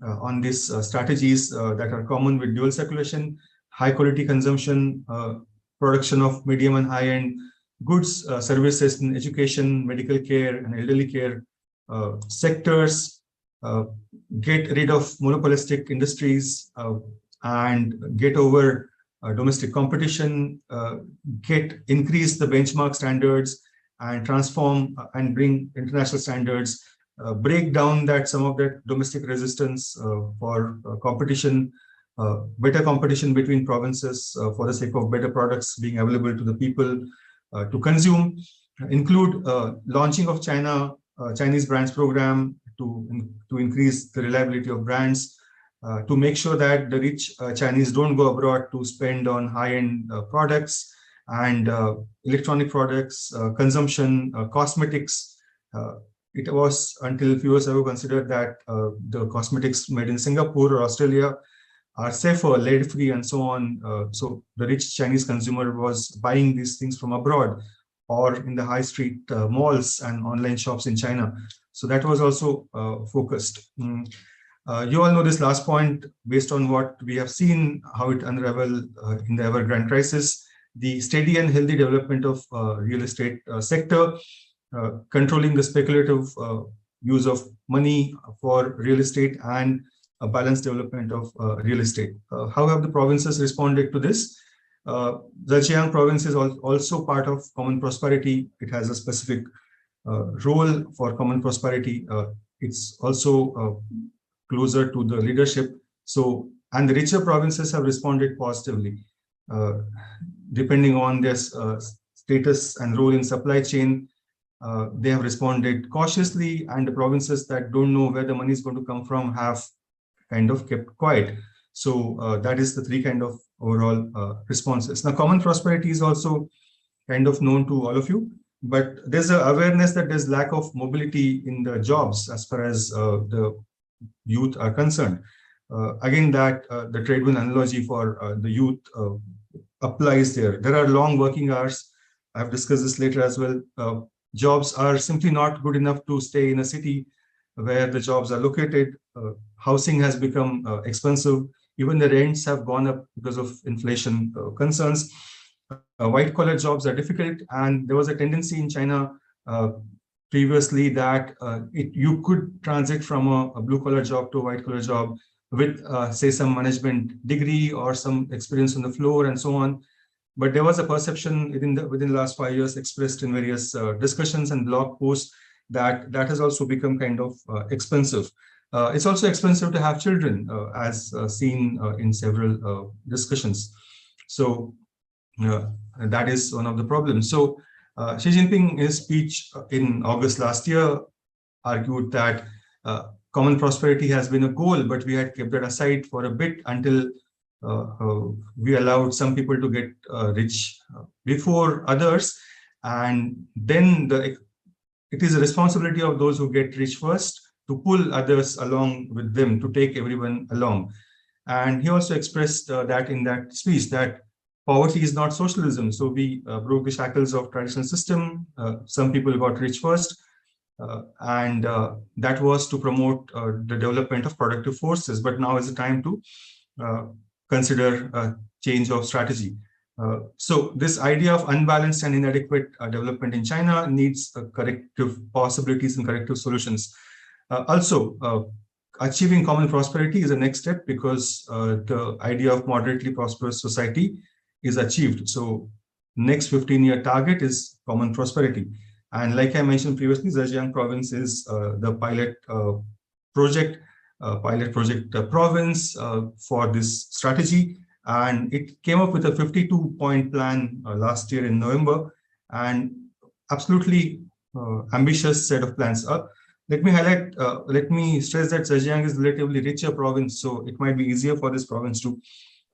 on these strategies that are common with dual circulation: high quality consumption, production of medium and high end goods, services in education, medical care, and elderly care sectors. Get rid of monopolistic industries and get over domestic competition, increase the benchmark standards and transform and bring international standards, break down that some of that domestic resistance for competition, better competition between provinces for the sake of better products being available to the people to consume, include launching of China Chinese brands program to increase the reliability of brands, to make sure that the rich Chinese don't go abroad to spend on high-end products and electronic products, consumption, cosmetics. It was until a few years ago considered that the cosmetics made in Singapore or Australia are safer, lead-free, and so on. So the rich Chinese consumer was buying these things from abroad or in the high street malls and online shops in China. So that was also focused. You all know this last point based on what we have seen, how it unraveled in the Evergrande crisis, the steady and healthy development of real estate sector, controlling the speculative use of money for real estate, and a balanced development of real estate. How have the provinces responded to this? Zhejiang province is also part of common prosperity. It has a specific role for common prosperity. It's also closer to the leadership. So, and the richer provinces have responded positively, depending on their status and role in supply chain. They have responded cautiously, and the provinces that don't know where the money is going to come from have kind of kept quiet. So that is the three kind of overall responses. Now, common prosperity is also kind of known to all of you, but there's an awareness that there's lack of mobility in the jobs as far as the youth are concerned. Again, that the tradesman analogy for the youth applies there. There are long working hours. I've discussed this later as well. Jobs are simply not good enough to stay in a city where the jobs are located. Housing has become expensive. Even the rents have gone up because of inflation concerns. White-collar jobs are difficult, and there was a tendency in China previously that you could transit from a blue-collar job to a white-collar job with, say, some management degree or some experience on the floor and so on. But there was a perception within the last 5 years expressed in various discussions and blog posts that has also become kind of expensive. It's also expensive to have children, as seen in several discussions. So that is one of the problems. So Xi Jinping, in his speech in August last year, argued that common prosperity has been a goal, but we had kept that aside for a bit until we allowed some people to get rich before others, and then it is a responsibility of those who get rich first to pull others along with them, to take everyone along. And he also expressed that in that speech, that poverty is not socialism. So we broke the shackles of traditional system. Some people got rich first, and that was to promote the development of productive forces. But now is the time to consider a change of strategy. So this idea of unbalanced and inadequate development in China needs corrective possibilities and corrective solutions. Also, achieving common prosperity is a next step, because the idea of moderately prosperous society is achieved. So next 15-year target is common prosperity. And like I mentioned previously, Zhejiang province is the pilot project province for this strategy. And it came up with a 52-point plan last year in November, and absolutely ambitious set of plans. Let me stress that Zhejiang is a relatively richer province, so it might be easier for this province to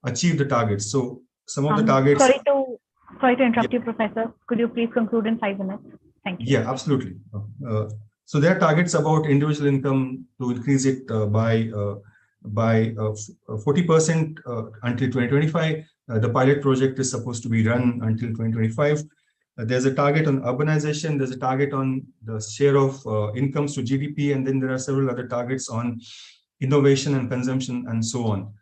achieve the targets. So some of the targets. Sorry to interrupt you, Professor. Could you please conclude in 5 minutes? Thank you. Yeah, absolutely. So there are targets about individual income to increase it by 40% until 2025. The pilot project is supposed to be run until 2025. There's a target on urbanization. There's a target on the share of incomes to GDP, and then there are several other targets on innovation and consumption and so on.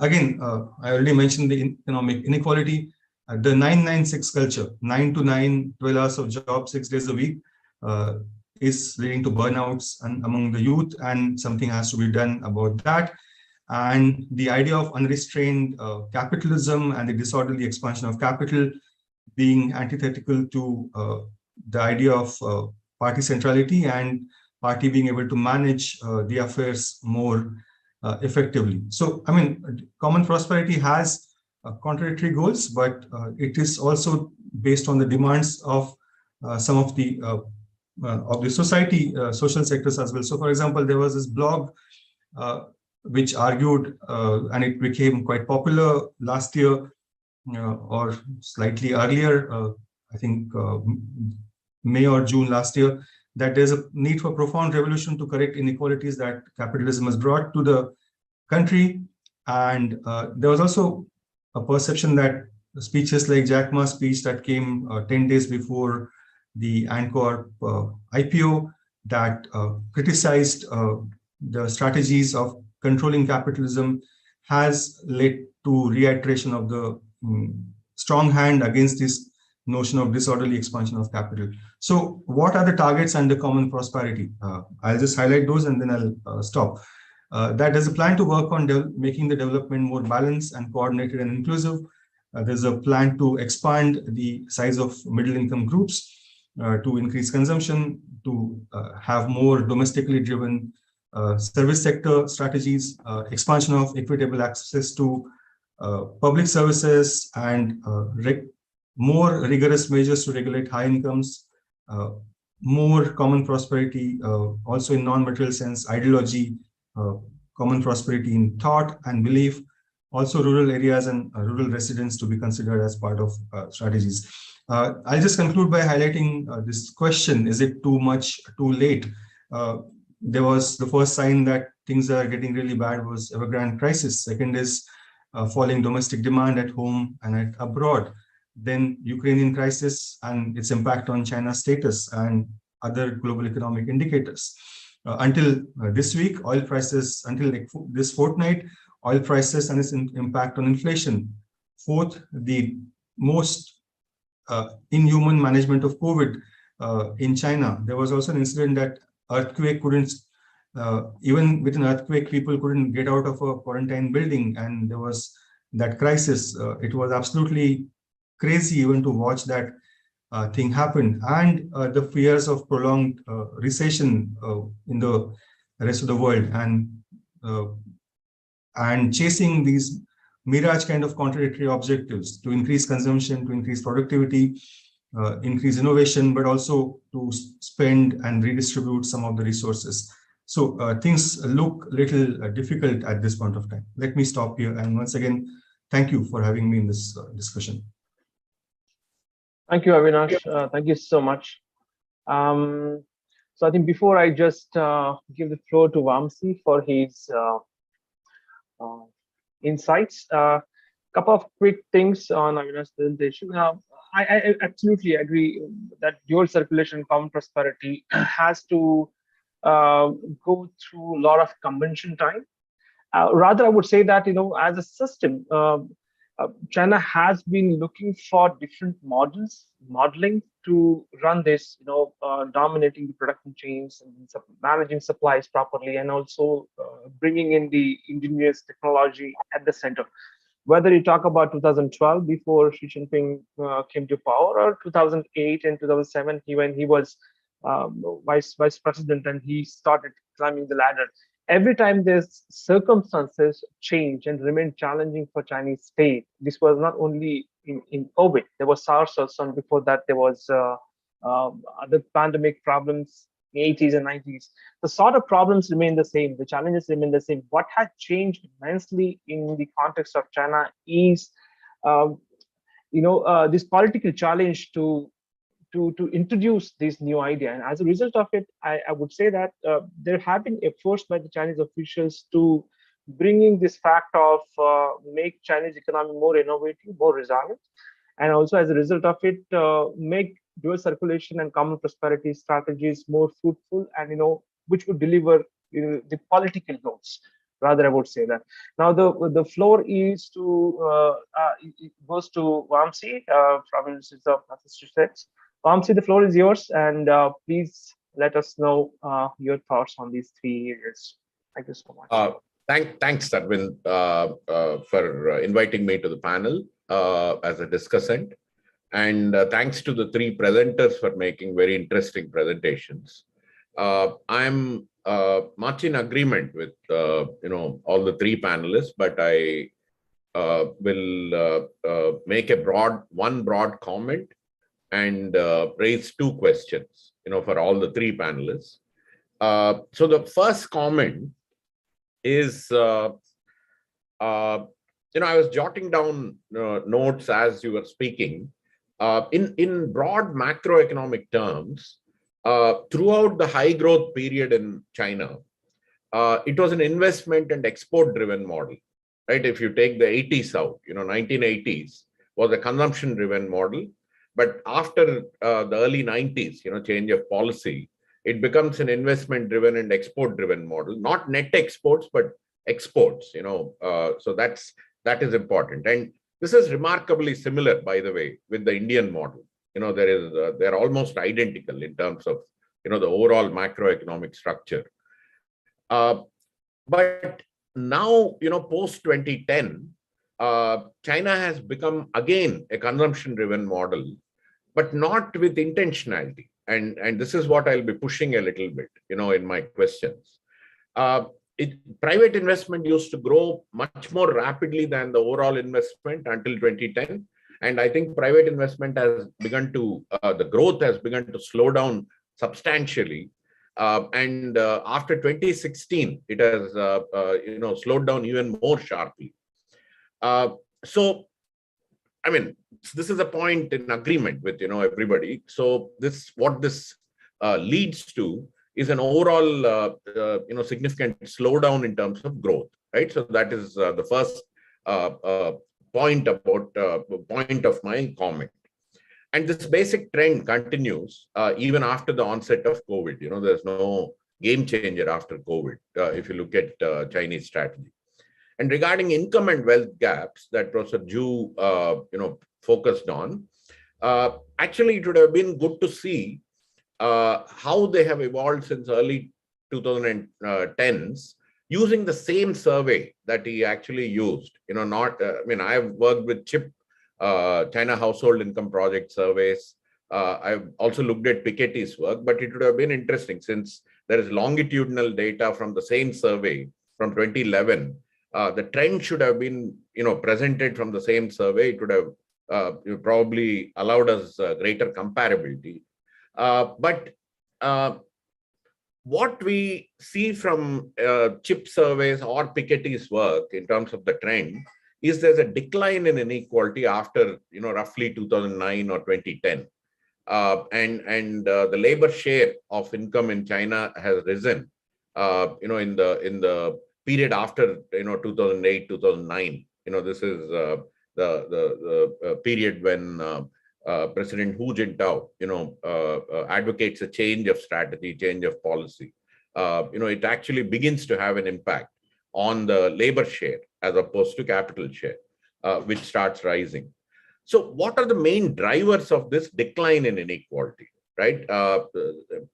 Again, I already mentioned the economic inequality. The 996 culture, 9 to 9, 12 hours of job, 6 days a week, is leading to burnouts among the youth, and something has to be done about that. And the idea of unrestrained capitalism and the disorderly expansion of capital being antithetical to the idea of party centrality and party being able to manage the affairs more effectively. So, I mean, common prosperity has contradictory goals, but it is also based on the demands of some of the of the society, social sectors as well. So, for example, there was this blog which argued, and it became quite popular last year or slightly earlier, I think May or June last year, that there's a need for profound revolution to correct inequalities that capitalism has brought to the country. And there was also a perception that speeches like Jack Ma's speech that came 10 days before the Anchor IPO that criticized the strategies of controlling capitalism has led to reiteration of the strong hand against this notion of disorderly expansion of capital. So what are the targets and the common prosperity? I'll just highlight those and then I'll stop. That there's a plan to work on making the development more balanced and coordinated and inclusive. There's a plan to expand the size of middle-income groups, to increase consumption, to have more domestically driven service sector strategies, expansion of equitable access to public services, and more rigorous measures to regulate high incomes, more common prosperity, also in non-material sense, ideology, common prosperity in thought and belief, also rural areas and rural residents to be considered as part of strategies. I'll just conclude by highlighting this question: is it too much, too late? There was the first sign that things are getting really bad was Evergrande crisis. Second is falling domestic demand at home and abroad. Then Ukrainian crisis and its impact on China's status and other global economic indicators. Until this week, oil prices, until this fortnight, oil prices and its impact on inflation. Fourth, the most inhuman management of COVID in China. There was also an incident that earthquake couldn't, even with an earthquake, people couldn't get out of a quarantine building, and there was that crisis. It was absolutely crazy even to watch that thing happen, and the fears of prolonged recession in the rest of the world, and chasing these mirage kind of contradictory objectives to increase consumption, to increase productivity, increase innovation, but also to spend and redistribute some of the resources. So things look a little difficult at this point of time. Let me stop here, and once again, thank you for having me in this discussion. Thank you, Avinash. Thank you so much. So I think before I just give the floor to Vamsi for his insights, a couple of quick things on Avinash's presentation. I absolutely agree that dual circulation common prosperity has to go through a lot of convention time. Rather, I would say that, as a system, China has been looking for different modeling to run this, dominating the production chains and managing supplies properly, and also bringing in the indigenous technology at the center. Whether you talk about 2012, before Xi Jinping came to power, or 2008 and 2007, when he was vice president and he started climbing the ladder. Every time there's circumstances change and remain challenging for Chinese state. This was not only in COVID. There was SARS also, and before that there was other pandemic problems in the 80s and 90s. The sort of problems remain the same. The challenges remain the same. What has changed immensely in the context of China is, this political challenge to introduce this new idea. And as a result of it, I would say that there have been efforts by the Chinese officials to bringing this fact of make Chinese economy more innovative, more resilient, and also as a result of it, make dual circulation and common prosperity strategies more fruitful, and which would deliver the political goals. Rather, I would say that. Now the floor is it goes to Vamsi from the Massachusetts. Vamsi, the floor is yours, and please let us know your thoughts on these 3 areas. Thank you so much. Thanks, Aravind, for inviting me to the panel as a discussant. And thanks to the 3 presenters for making very interesting presentations. I'm much in agreement with all the 3 panelists, but I will make one broad comment and raise two questions, for all the three panelists. So the first comment is, I was jotting down notes as you were speaking. In broad macroeconomic terms, throughout the high growth period in China, it was an investment and export driven model, right? If you take the 80s out, 1980s was a consumption driven model. But after the early 90s, change of policy, it becomes an investment driven and export driven model, not net exports, but exports, so that is important. And this is remarkably similar, by the way, with the Indian model. They're almost identical in terms of, the overall macroeconomic structure. But now, post 2010, China has become again a consumption driven model, but not with intentionality. And this is what I'll be pushing a little bit, in my questions. Private investment used to grow much more rapidly than the overall investment until 2010. And I think private investment has begun to, the growth has begun to slow down substantially. After 2016, it has, slowed down even more sharply. So, I mean, this is a point in agreement with, everybody. So what this leads to is an overall, significant slowdown in terms of growth, right? So that is the first point of my comment. And this basic trend continues even after the onset of COVID. There's no game changer after COVID, if you look at Chinese strategy. And regarding income and wealth gaps that Professor Zhu, focused on, actually, it would have been good to see how they have evolved since early 2010s using the same survey that he actually used. I've worked with CHIP, China Household Income Project surveys. I've also looked at Piketty's work, but it would have been interesting since there is longitudinal data from the same survey from 2011. The trend should have been, presented from the same survey. It would have probably allowed us greater comparability. But what we see from CHIP surveys or Piketty's work in terms of the trend is there's a decline in inequality after, roughly 2009 or 2010. And the labor share of income in China has risen, in the period after, 2008, 2009. This is the period when President Hu Jintao, advocates a change of strategy, change of policy. It actually begins to have an impact on the labor share as opposed to capital share, which starts rising. So what are the main drivers of this decline in inequality, right?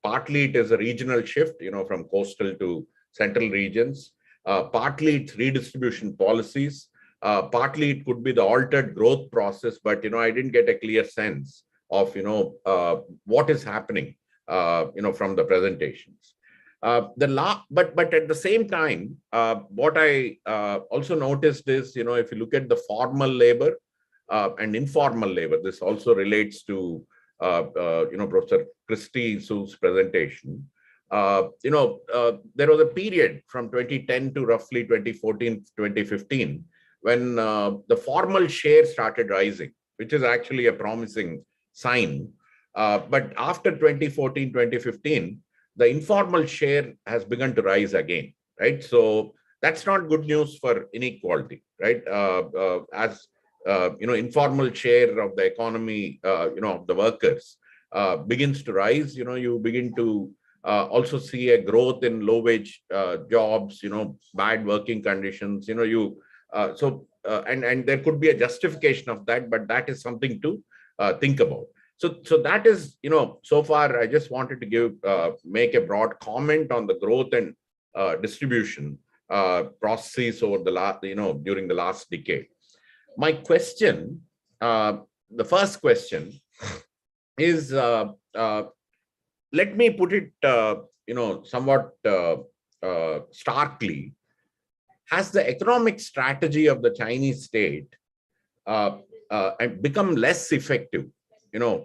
Partly it is a regional shift, from coastal to central regions. Partly it's redistribution policies. Partly it could be the altered growth process, but, I didn't get a clear sense of, what is happening, from the presentations. But at the same time, what I also noticed is, if you look at the formal labor and informal labor, this also relates to, Professor Kristy Tsu's presentation. There was a period from 2010 to roughly 2014, 2015, when the formal share started rising, which is actually a promising sign. But after 2014, 2015, the informal share has begun to rise again, right? So that's not good news for inequality, right? As informal share of the economy, of the workers begins to rise, you begin to also see a growth in low wage jobs, bad working conditions, and there could be a justification of that, but that is something to think about. So that is, so far I just wanted to make a broad comment on the growth and distribution processes over the last, during the last decade. My question, the first question is, let me put it, somewhat starkly. Has the economic strategy of the Chinese state become less effective,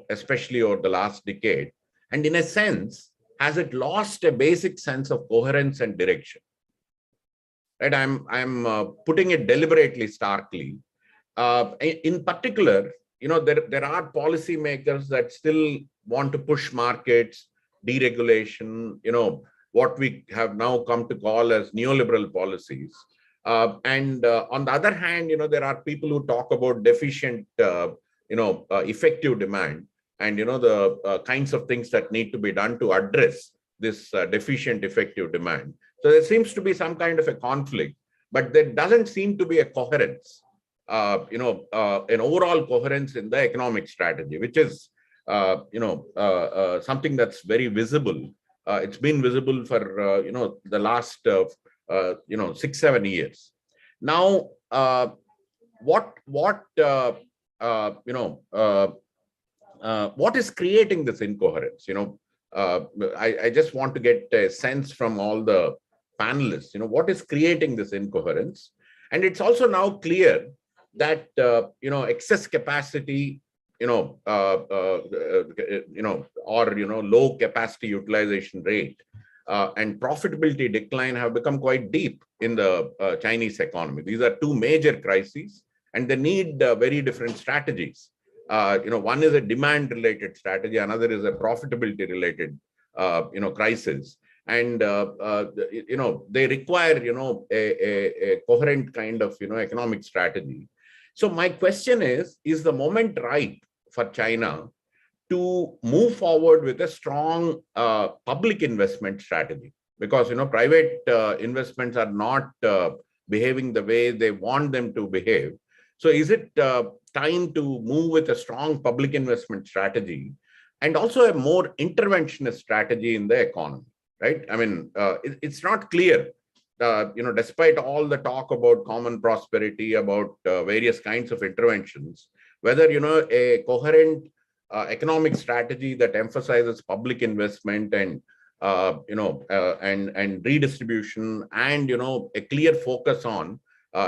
especially over the last decade? And in a sense, has it lost a basic sense of coherence and direction? Right? I'm putting it deliberately, starkly. In particular, there are policymakers that still want to push markets, deregulation, what we have now come to call as neoliberal policies. And on the other hand, there are people who talk about deficient, effective demand, and the kinds of things that need to be done to address this deficient effective demand. So there seems to be some kind of a conflict, but there doesn't seem to be a coherence, an overall coherence in the economic strategy, which is something that's very visible. It's been visible for the last 6-7 years. Now, what is creating this incoherence? I just want to get a sense from all the panelists, what is creating this incoherence? And it's also now clear that, excess capacity, or, low capacity utilization rate and profitability decline have become quite deep in the Chinese economy. These are two major crises, and they need very different strategies. One is a demand-related strategy, another is a profitability-related, crisis. And, they require, a coherent kind of, economic strategy. So my question is the moment ripe for China to move forward with a strong public investment strategy? Because, private investments are not behaving the way they want them to behave. So is it time to move with a strong public investment strategy and also a more interventionist strategy in the economy, right? I mean, it's not clear, despite all the talk about common prosperity, about various kinds of interventions, whether, a coherent economic strategy that emphasizes public investment and, and redistribution and, a clear focus on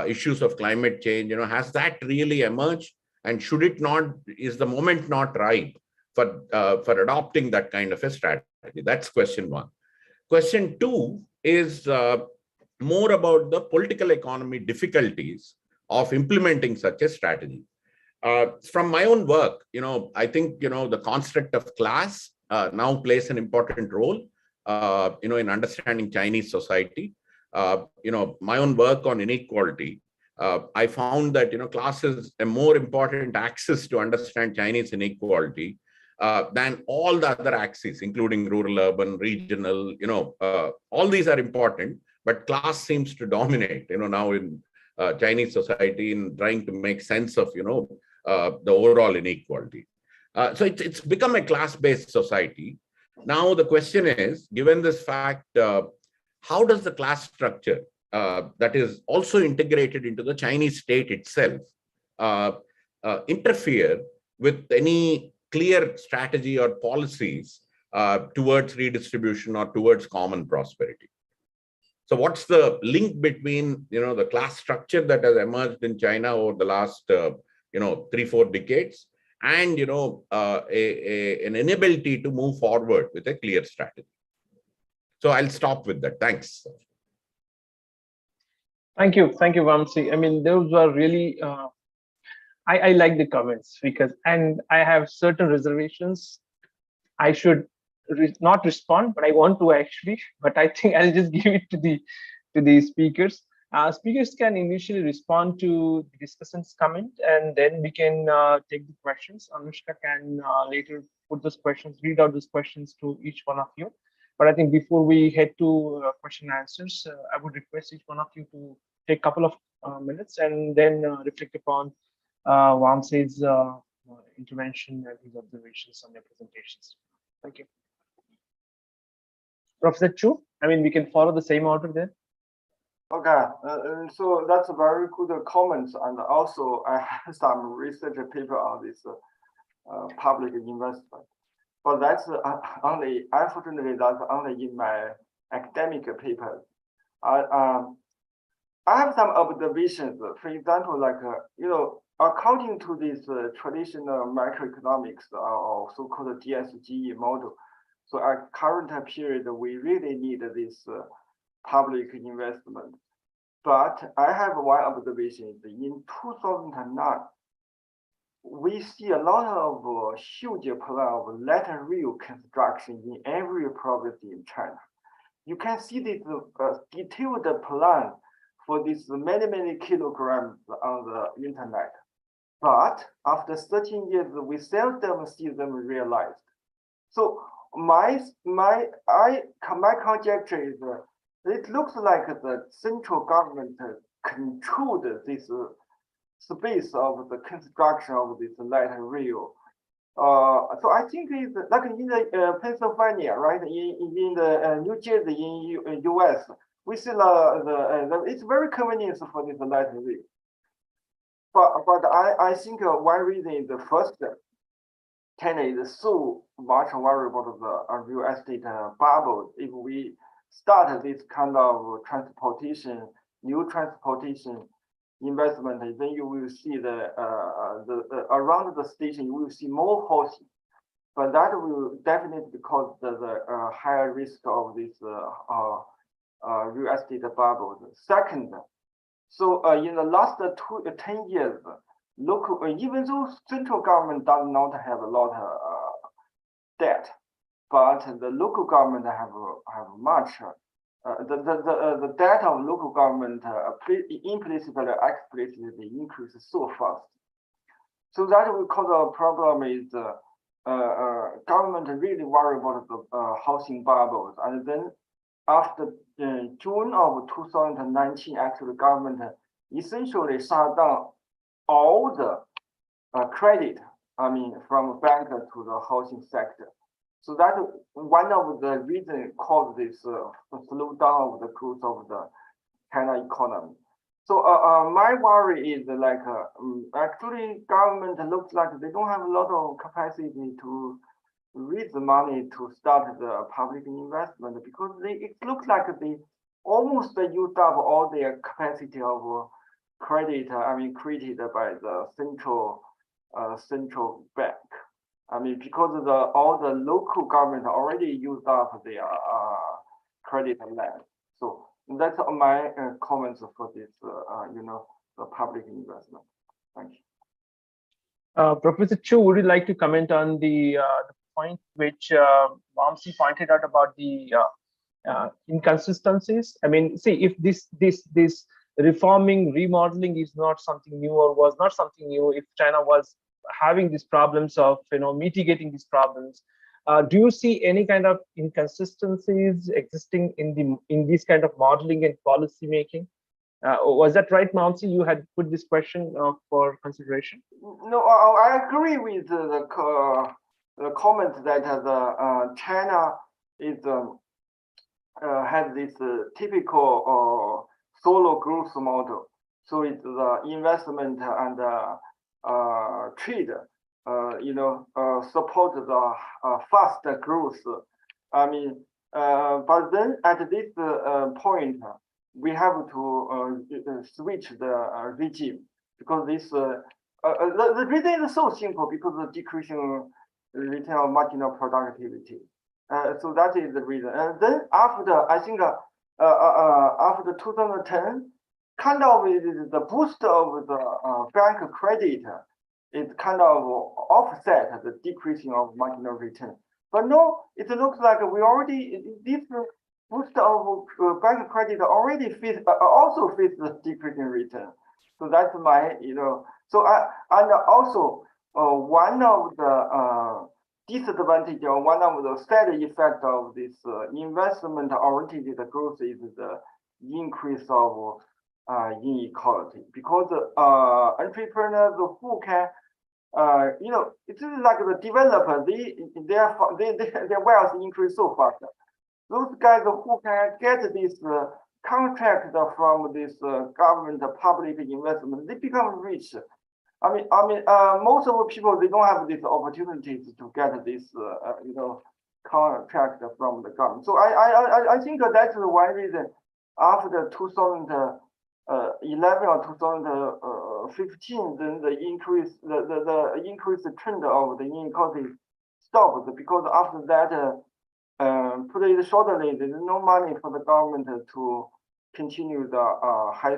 issues of climate change, has that really emerged? And should it not, is the moment not ripe for adopting that kind of a strategy? That's question one. Question two is more about the political economy difficulties of implementing such a strategy. From my own work, I think, the construct of class now plays an important role, in understanding Chinese society. My own work on inequality, I found that, class is a more important axis to understand Chinese inequality than all the other axes, including rural, urban, regional, all these are important, but class seems to dominate, now in Chinese society in trying to make sense of, the overall inequality. So it's become a class-based society. Now the question is, given this fact, how does the class structure that is also integrated into the Chinese state itself interfere with any clear strategy or policies towards redistribution or towards common prosperity? So what's the link between, the class structure that has emerged in China over the last, 3-4 decades and, an inability to move forward with a clear strategy? So I'll stop with that. Thanks. Thank you, Vamsi. I mean, those were really, I like the comments and I have certain reservations. I should not respond, but I want to actually, but I think I'll just give it to the speakers. Speakers can initially respond to the discussant's comment, and then we can take the questions. Anushka can later put those questions, read out those questions to each one of you. But I think before we head to question and answers, I would request each one of you to take a couple of minutes and then reflect upon Vamsi's intervention and his observations on their presentations. Thank you. Professor Chu, I mean, we can follow the same order there. Okay, so that's a very good comment, and also I have some research paper on this public investment, but that's only, unfortunately, that's only in my academic paper. I have some observations. For example, like according to this traditional macroeconomics or so-called DSGE model, so at current period, we really need this public investment. But I have one observation. In 2009, we see a lot of huge plan of lateral rail construction in every province in China. You can see this detailed plan for this many kilograms on the internet. But after 13 years, we seldom see them realized. So my conjecture is it looks like the central government controlled this space of the construction of this light rail. So I think it's like in the Pennsylvania, right? In the New Jersey, in US, we see it's very convenient for this light rail. But I think one reason is the first, China is so much worried about the real estate bubble. If we start this kind of transportation, new transportation investment, then you will see the around the station, you will see more housing. But that will definitely cause the higher risk of this real estate bubble. Second, so in the last 10 years, local, even though central government does not have a lot of debt, but the local government have much. The debt of local government implicitly or explicitly increases so fast. So that will cause a problem is government really worry about the housing bubbles. And then after June of 2019, actually government essentially shut down all the credit, from bank to the housing sector. So that one of the reasons caused this slowdown of the growth of the China economy. So my worry is like actually government looks like they don't have a lot of capacity to raise the money to start the public investment because it looks like they almost used up all their capacity of credit. Created by the central bank. Because all the local government already used up their credit line. So that's my comments for this, the public investment. Thank you. Professor Chu, would you like to comment on the point which Vamsi pointed out about the inconsistencies? See, if this reforming, remodeling is not something new or was not something new, if China was having these problems of mitigating these problems, do you see any kind of inconsistencies existing in this kind of modeling and policy making? Was that right, Vamsi? You had put this question for consideration. No, I agree with the comment that China is has this typical solo growth model. So it's the investment and trade, support the faster growth. But then at this point, we have to switch the regime because this the reason is so simple because of decreasing retail marginal productivity. So that is the reason. And then after, I think after 2010, kind of the boost of the bank credit is kind of offset the decreasing of marginal return. But no, it looks like we already, this boost of bank credit already also fits the decreasing return. So that's my, so and also one of the disadvantage or one of the side effect of this investment oriented growth is the increase of inequality, because entrepreneurs who can, it's like the developer, their wealth increase so fast. Those guys who can get this contract from this government public investment, they become rich. Most of the people, they don't have these opportunities to get this, contract from the government. So I think that's the one reason after 2010, 2011 or 2015, then the increase trend of the inequality stopped, because after that, put it shortly, there is no money for the government to continue the high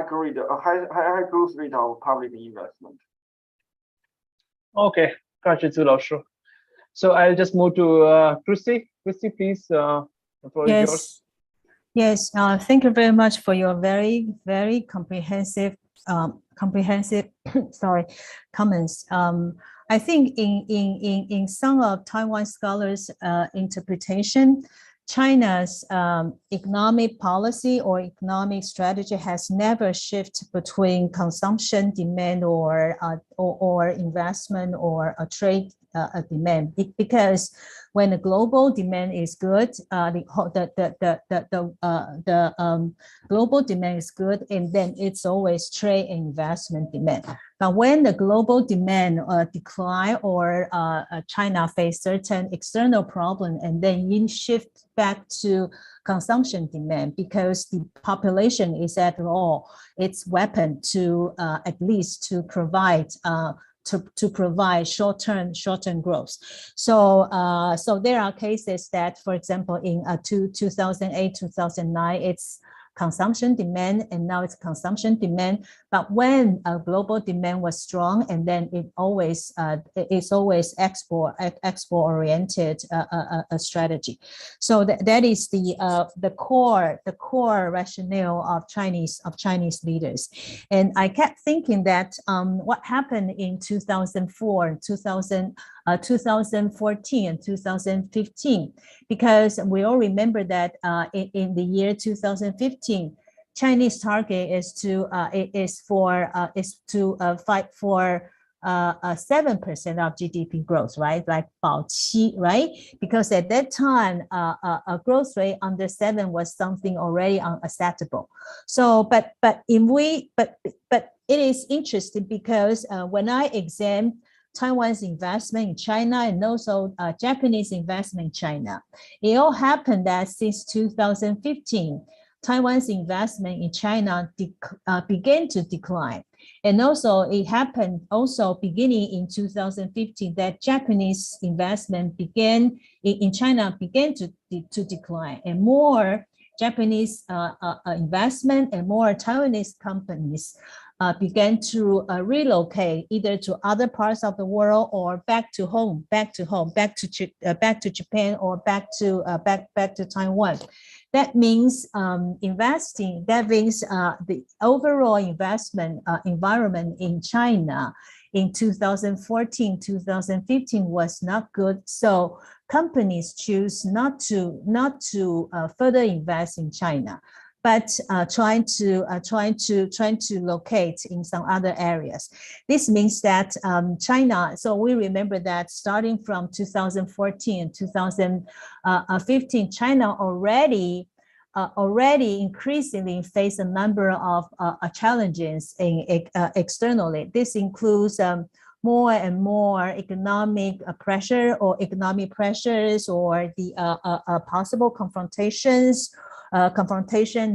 growth rate of public investment. Okay, got you, Zhu. So I'll just move to Kristy. Kristy, please, the floor is yours. Yes, thank you very much for your very, very comprehensive sorry, comments. I think in some of Taiwan scholars' interpretation, China's economic policy or economic strategy has never shifted between consumption demand or investment or a trade demand, because when the global demand is good, the global demand is good, and then it's always trade and investment demand. But when the global demand decline or China face certain external problem, and then you shift back to consumption demand, because the population is at all its weapon to at least to provide short-term growth. So there are cases that, for example, in 2008, 2009, it's consumption demand, and now it's consumption demand. But when global demand was strong, and then it's always export oriented strategy. So that is the core rationale of Chinese leaders. And I kept thinking that what happened in 2004, 2014 and 2015, because we all remember that in the year 2015, Chinese target is to fight for 7% of GDP growth, right? Like 保七, right? Because at that time, a growth rate under 7 was something already unacceptable. So, but it is interesting, because when I examined Taiwan's investment in China and also Japanese investment in China, it all happened that since 2015, Taiwan's investment in China began to decline. And also it happened also beginning in 2015 that Japanese investment in China began to decline, and more Japanese investment and more Taiwanese companies began to relocate either to other parts of the world or back to Japan or back to Taiwan. That means the overall investment environment in China in 2014, 2015 was not good. So companies choose not to further invest in China, but trying to locate in some other areas. This means that China, so we remember that starting from 2014 and 2015, China already increasingly face a number of challenges externally. This includes more and more economic pressure or economic pressures, or the possible confrontation,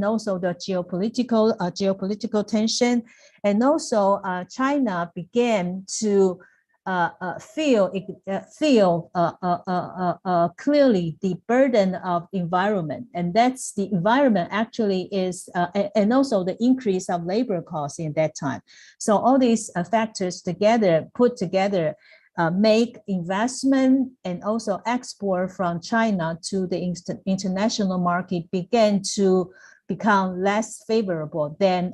also the geopolitical tension, and also China began to feel clearly the burden of environment, and that's the environment actually is, and also the increase of labor costs in that time. So all these factors put together make investment and also export from China to the international market began to become less favorable than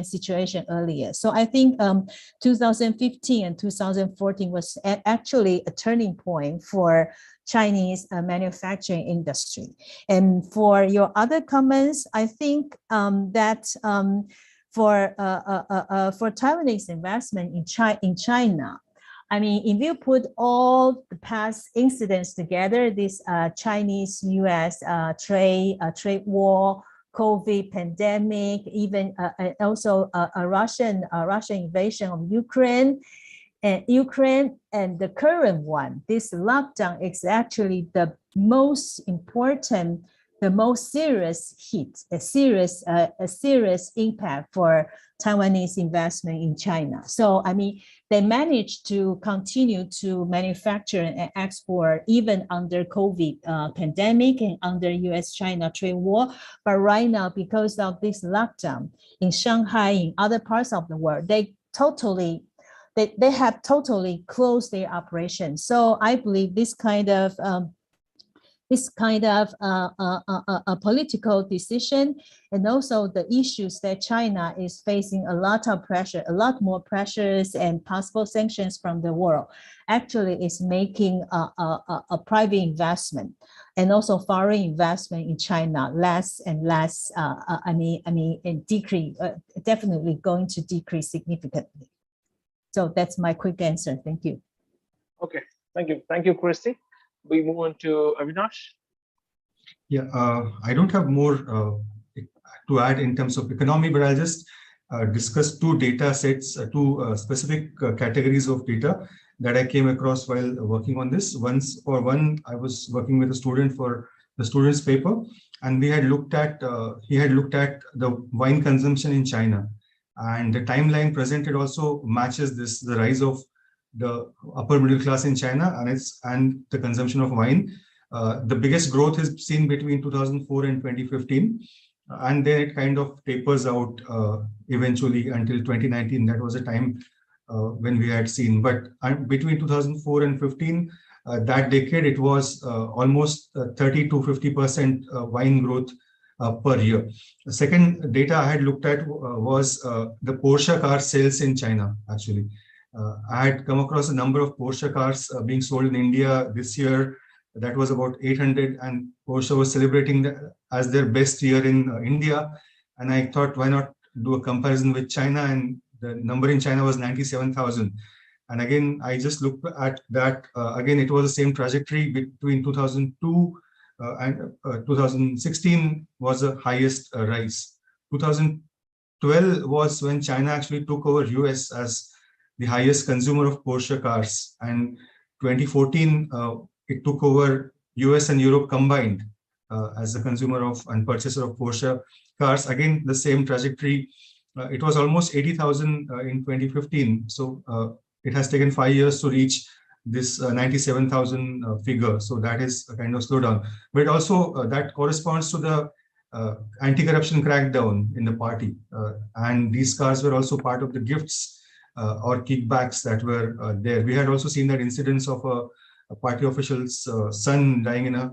situation earlier. So I think 2015 and 2014 was actually a turning point for Chinese manufacturing industry. And for your other comments, I think that for Taiwanese investment in China, I mean, if you put all the past incidents together, this Chinese-U.S. trade war, COVID pandemic, even also a Russian invasion of Ukraine, and the current one, this lockdown is actually the most important the most serious hit, a serious impact for Taiwanese investment in China. So, I mean, they managed to continue to manufacture and export even under COVID pandemic and under US-China trade war. But right now, because of this lockdown in Shanghai, in other parts of the world, they have totally closed their operations. So I believe this kind of a political decision, and also the issues that China is facing a lot of pressure, a lot more pressures and possible sanctions from the world, actually is making a private investment and also foreign investment in China less and less. And decrease, definitely going to decrease significantly. So that's my quick answer. Thank you. Okay, thank you, Kristy. We move on to Avinash. Yeah, I don't have more to add in terms of economy, but I'll just discuss two data sets, two specific categories of data that I came across while working on this. For one, I was working with a student for the student's paper, and we had looked at he had looked at the wine consumption in China, and the timeline presented also matches this, the rise of the upper middle class in China and the consumption of wine. The biggest growth is seen between 2004 and 2015, and then it kind of tapers out eventually until 2019. That was a time when we had seen, but between 2004 and 15, that decade, it was almost 30 to 50% wine growth per year. The second data I had looked at was the Porsche car sales in China, actually. I had come across a number of Porsche cars being sold in India this year. That was about 800, and Porsche was celebrating as their best year in India. And I thought, why not do a comparison with China? And the number in China was 97,000. And again, I just looked at that. Again, it was the same trajectory between 2002 and 2016 was the highest rise. 2012 was when China actually took over US as the highest consumer of Porsche cars. And 2014, it took over US and Europe combined as the consumer of and purchaser of Porsche cars. Again, the same trajectory. It was almost 80,000 in 2015. So it has taken 5 years to reach this 97,000 figure. So that is a kind of slowdown. But also that corresponds to the anti-corruption crackdown in the party. And these cars were also part of the gifts or kickbacks that were there. We had also seen that incidents of a party official's son dying in a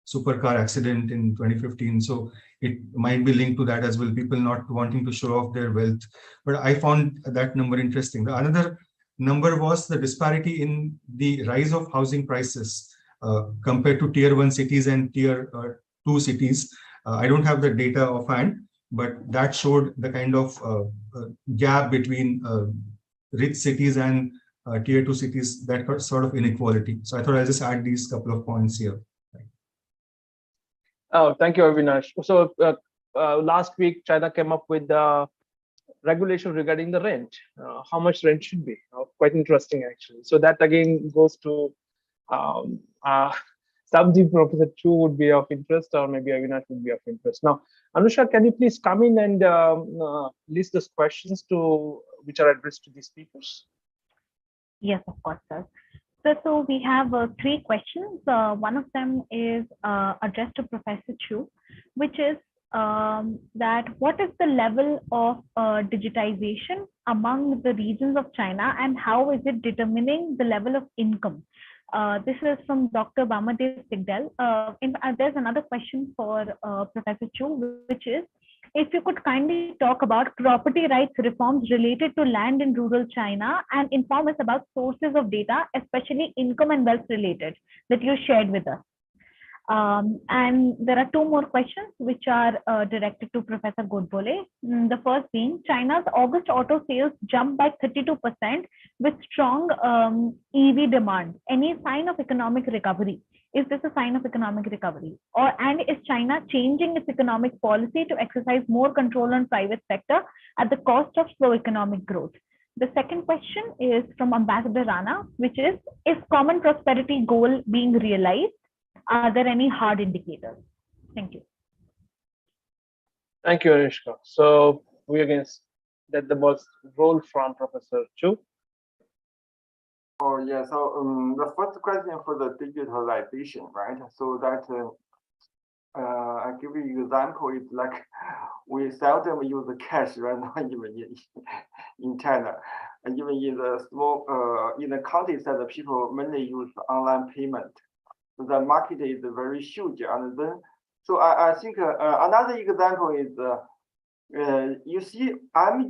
supercar accident in 2015. So it might be linked to that as well, people not wanting to show off their wealth. But I found that number interesting. The another number was the disparity in the rise of housing prices compared to tier 1 cities and tier 2 cities. I don't have the data offhand, but that showed the kind of gap between rich cities and tier 2 cities, that sort of inequality. So I thought I'll just add these couple of points here. Oh, thank you, Avinash. So last week, China came up with the regulation regarding the rent, how much rent should be. Quite interesting, actually. So that again goes to something Professor Chu would be of interest, or maybe Avinash would be of interest. Now, Anusha, can you please come in and list those questions which are addressed to the speakers? Yes, of course, sir. So we have 3 questions. One of them is addressed to Professor Chu, which is that what is the level of digitization among the regions of China, and how is it determining the level of income? This is from Dr. Bamadev Sigdal. There's another question for Professor Chu, which is, if you could kindly talk about property rights reforms related to land in rural China and inform us about sources of data, especially income and wealth related, that you shared with us. And there are 2 more questions which are directed to Professor Godbole. The first being, China's August auto sales jumped by 32% with strong EV demand. Any sign of economic recovery? Is this a sign of economic recovery? And is China changing its economic policy to exercise more control on private sector at the cost of slow economic growth? The second question is from Ambassador Rana, which is common prosperity goal being realized? Are there any hard indicators? Thank you. Thank you, Anushka. So we again let the ball roll from Professor Chu. Oh yeah, so the first question for the digitalization, right? So that I give you an example. It's like we seldom use the cash right now, even in China, and even in the small in the counties that the people mainly use online payment. So the market is very huge, and then so I think another example is. You see, I'm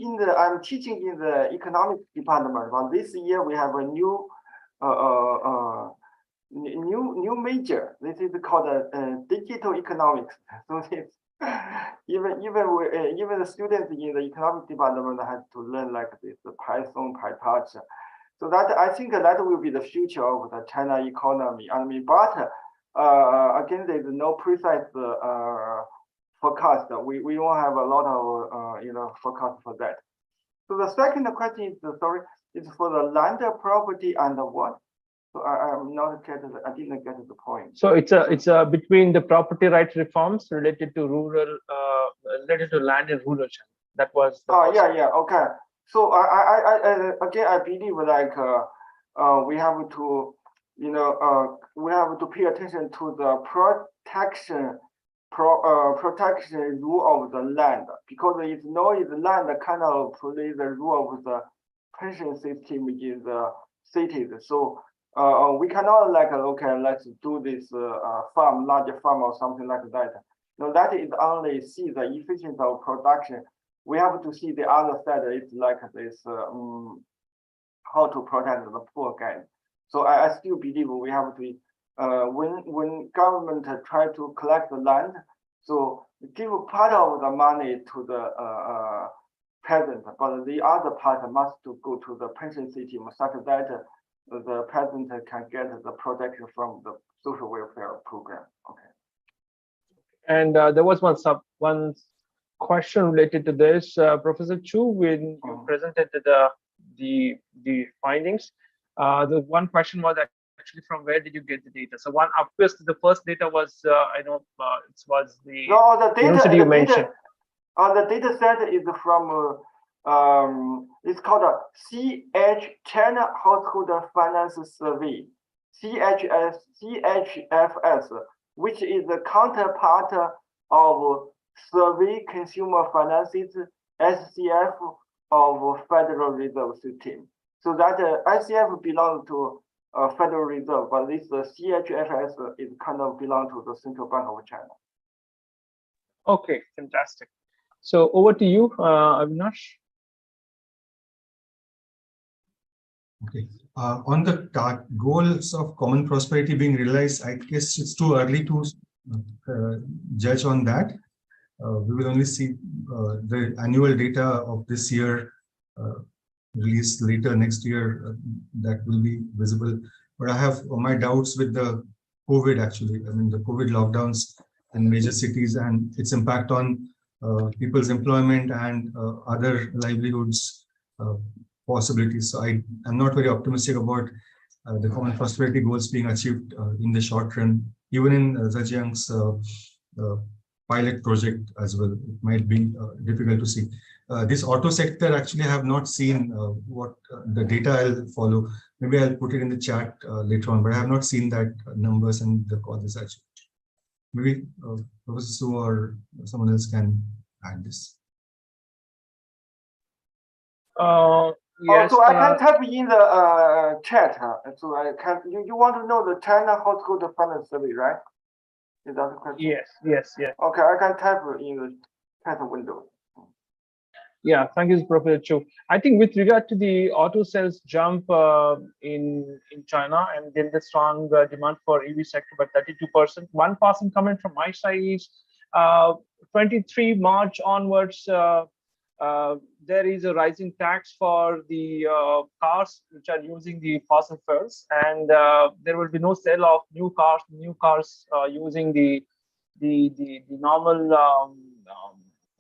teaching in the economics department, but this year we have a new new major. This is called digital economics. So it's, even the students in the economics department have to learn like this Python, PyTorch. So that I think that will be the future of the China economy. I mean, but again, there's no precise forecast. We won't have a lot of forecast for that. So the second question is is for the land property and the what? So I didn't get the point. So it's between the property rights reforms related to rural related to land in rural China. That was the yeah, okay. So I believe like we have to we have to pay attention to the protection rule of the land, because it's the land kind of play the rule of the pension system in the cities. So we cannot like okay, let's do this larger farm or something like that. No, that is only see the efficiency of production. We have to see the other side. It's like this how to protect the poor guys. So I still believe we have to when government try to collect the land, so give part of the money to the peasant, but the other part must go to the pension system such that the peasant can get the protection from the social welfare program. Okay. And there was one question related to this, Professor Chu, when you presented the findings. The one question was actually from where did you get the data? So one, of course, the first data was it was the university you mentioned. The data set is from it's called a China Household Finance Survey, CHFS, which is the counterpart of Survey Consumer Finances, SCF of Federal Reserve System. So that ICF belongs to Federal Reserve, but this CHFS is kind of belong to the Central Bank of China. Okay, fantastic. So over to you, Avinash. Okay. On the goals of common prosperity being realized, I guess it's too early to judge on that. We will only see the annual data of this year released later next year. That will be visible. But I have my doubts with the COVID actually. I mean, the COVID lockdowns in major cities and its impact on people's employment and other livelihoods possibilities. So I am not very optimistic about the common prosperity goals being achieved in the short run, even in Zhejiang's pilot project as well. It might be difficult to see. This auto sector, actually, I have not seen what the data I'll follow. Maybe I'll put it in the chat later on, but I have not seen that numbers and the causes actually. Maybe Professor Su or someone else can add this. Yes. So I can type in the chat. So I can. You want to know the China Household Finance Survey, right? Is that the question? Yes. Okay, I can type in the chat window. Yeah, thank you, Professor Chu. I think with regard to the auto sales jump in China and then the strong demand for EV sector by 32%, one passing comment from my side is 23 March onwards, there is a rising tax for the cars which are using the fossil fuels, and there will be no sale of new cars using the normal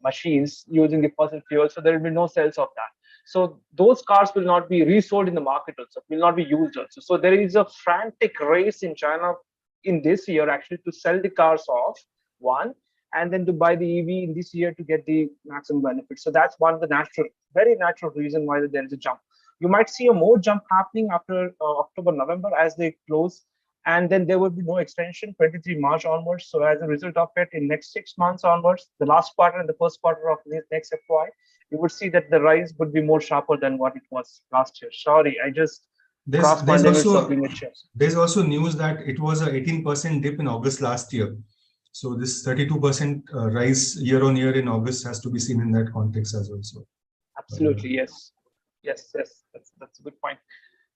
machines using the fossil fuel. So there will be no sales of that. So those cars will not be resold in the market also, will not be used also. So there is a frantic race in China in this year actually to sell the cars off, one. and then to buy the EV in this year to get the maximum benefit. So that's one of the very natural reason why there is a jump. You might see a more jump happening after October, November as they close, and then there will be no extension 23 March onwards. So as a result of it, in next 6 months onwards, the last quarter and the first quarter of the next FY, you would see that the rise would be more sharper than what it was last year. Sorry, I just crossed my limits of being a chair. There's also news that it was a 18% dip in August last year. So this 32% rise year on year in August has to be seen in that context as well. So, absolutely, yes. Yes, that's a good point.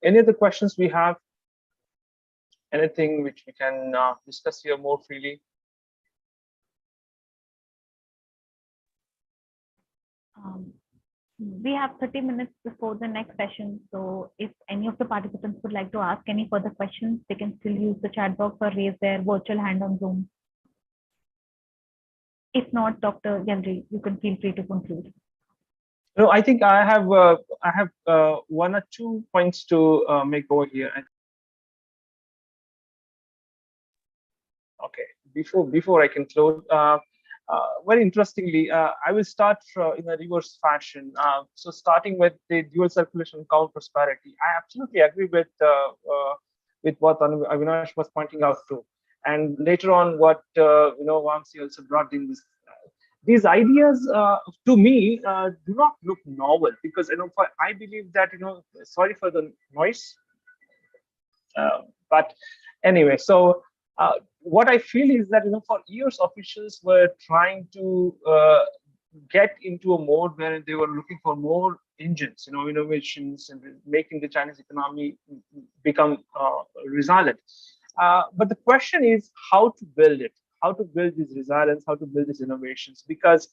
Any other questions we have? Anything which we can discuss here more freely? We have 30 minutes before the next session. So if any of the participants would like to ask any further questions, they can still use the chat box or raise their virtual hand on Zoom. If not, Dr. Yelery, you can feel free to conclude. No, I think I have one or two points to make over here. Okay, before I conclude, very interestingly, I will start in a reverse fashion. So starting with the dual circulation count prosperity, I absolutely agree with what Avinash was pointing out too, and later on what Vamsi also brought in this. These ideas, to me, do not look novel because I believe that sorry for the noise, but anyway, so. What I feel is that for years officials were trying to get into a mode where they were looking for more engines, innovations, and making the Chinese economy become resilient. But the question is how to build it, how to build this resilience, how to build these innovations, because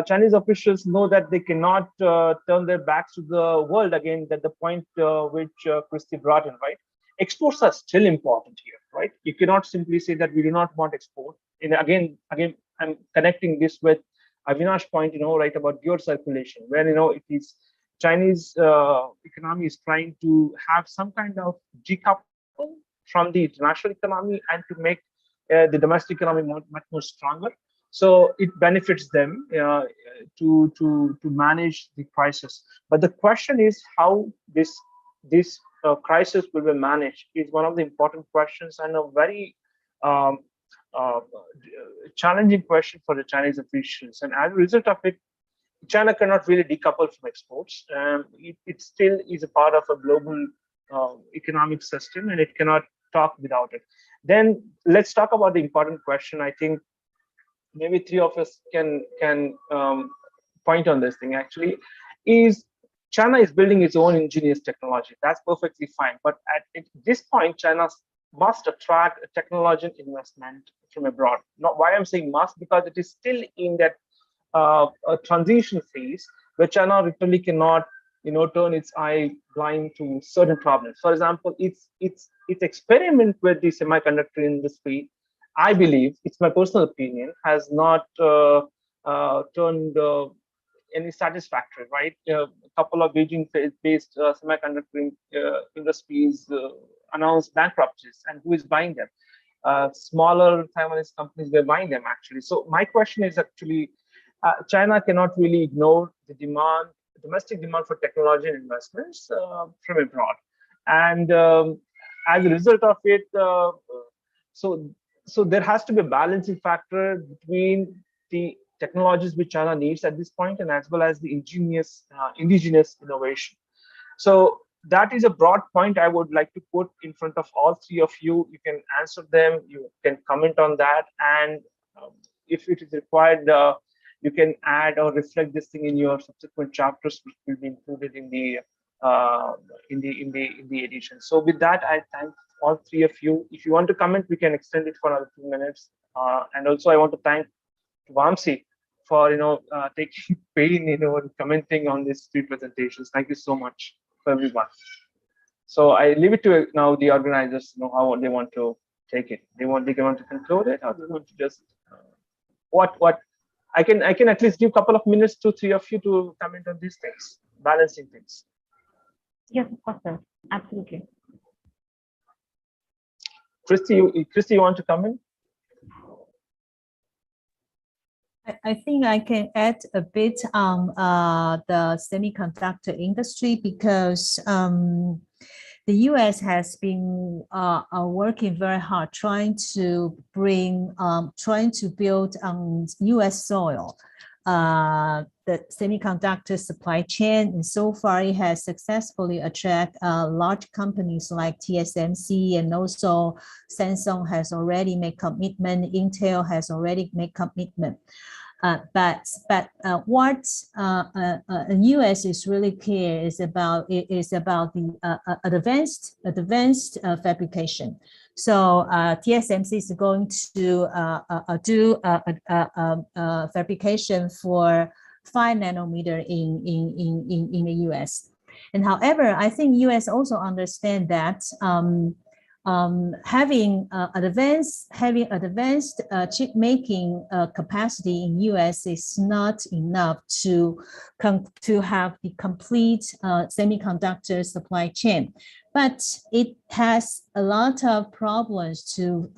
Chinese officials know that they cannot turn their backs to the world again. That the point which Kristy brought in, right? Exports are still important here, right? You cannot simply say that we do not want export. And again, I'm connecting this with Avinash point, right, about dual circulation, where it is Chinese economy is trying to have some kind of decouple from the international economy and to make the domestic economy much more stronger. So it benefits them to manage the crisis. But the question is how this crisis will be managed is one of the important questions and a very challenging question for the Chinese officials. And as a result of it, China cannot really decouple from exports. It still is a part of a global economic system, and it cannot talk without it. Then let's talk about the important question. I think maybe three of us can point on this thing. Actually, is China is building its own ingenious technology. That's perfectly fine. But at this point, China must attract a technology investment from abroad. Not why I'm saying must, because it is still in that a transition phase where China literally cannot, turn its eye blind to certain problems. For example, its experiment with the semiconductor industry, I believe, it's my personal opinion, has not turned any satisfactory, right? A couple of Beijing-based semiconductor industries announced bankruptcies, and who is buying them? Smaller Taiwanese companies were buying them, actually. So my question is actually, China cannot really ignore the domestic demand for technology and investments from abroad, and as a result of it, so there has to be a balancing factor between the technologies which China needs at this point, and as well as the indigenous innovation. So that is a broad point I would like to put in front of all three of you. You can answer them, you can comment on that, and if it is required, you can add or reflect this thing in your subsequent chapters, which will be included in the edition. So with that, I thank all three of you. If you want to comment, we can extend it for another 2 minutes. And also, I want to thank Vamsi for taking pain in commenting on these three presentations. Thank you so much for everyone. So I leave it to now the organizers how they want to take it. They want to conclude it, or they want to just what I can at least give a couple of minutes to three of you to comment on these things, balancing things. Yes, of course, sir. Absolutely. Kristy, you want to come in? I think I can add a bit on the semiconductor industry because the U.S. has been working very hard trying to build on U.S. soil the semiconductor supply chain, and so far it has successfully attracted large companies like TSMC, and also Samsung has already made commitment, Intel has already made commitment. But what the U.S. is really clear is about the advanced fabrication. So TSMC is going to do fabrication for 5 nanometer in the U.S. And however, I think U.S. also understand that having advanced chip making capacity in U.S. is not enough to have the complete semiconductor supply chain, but it has a lot of problems to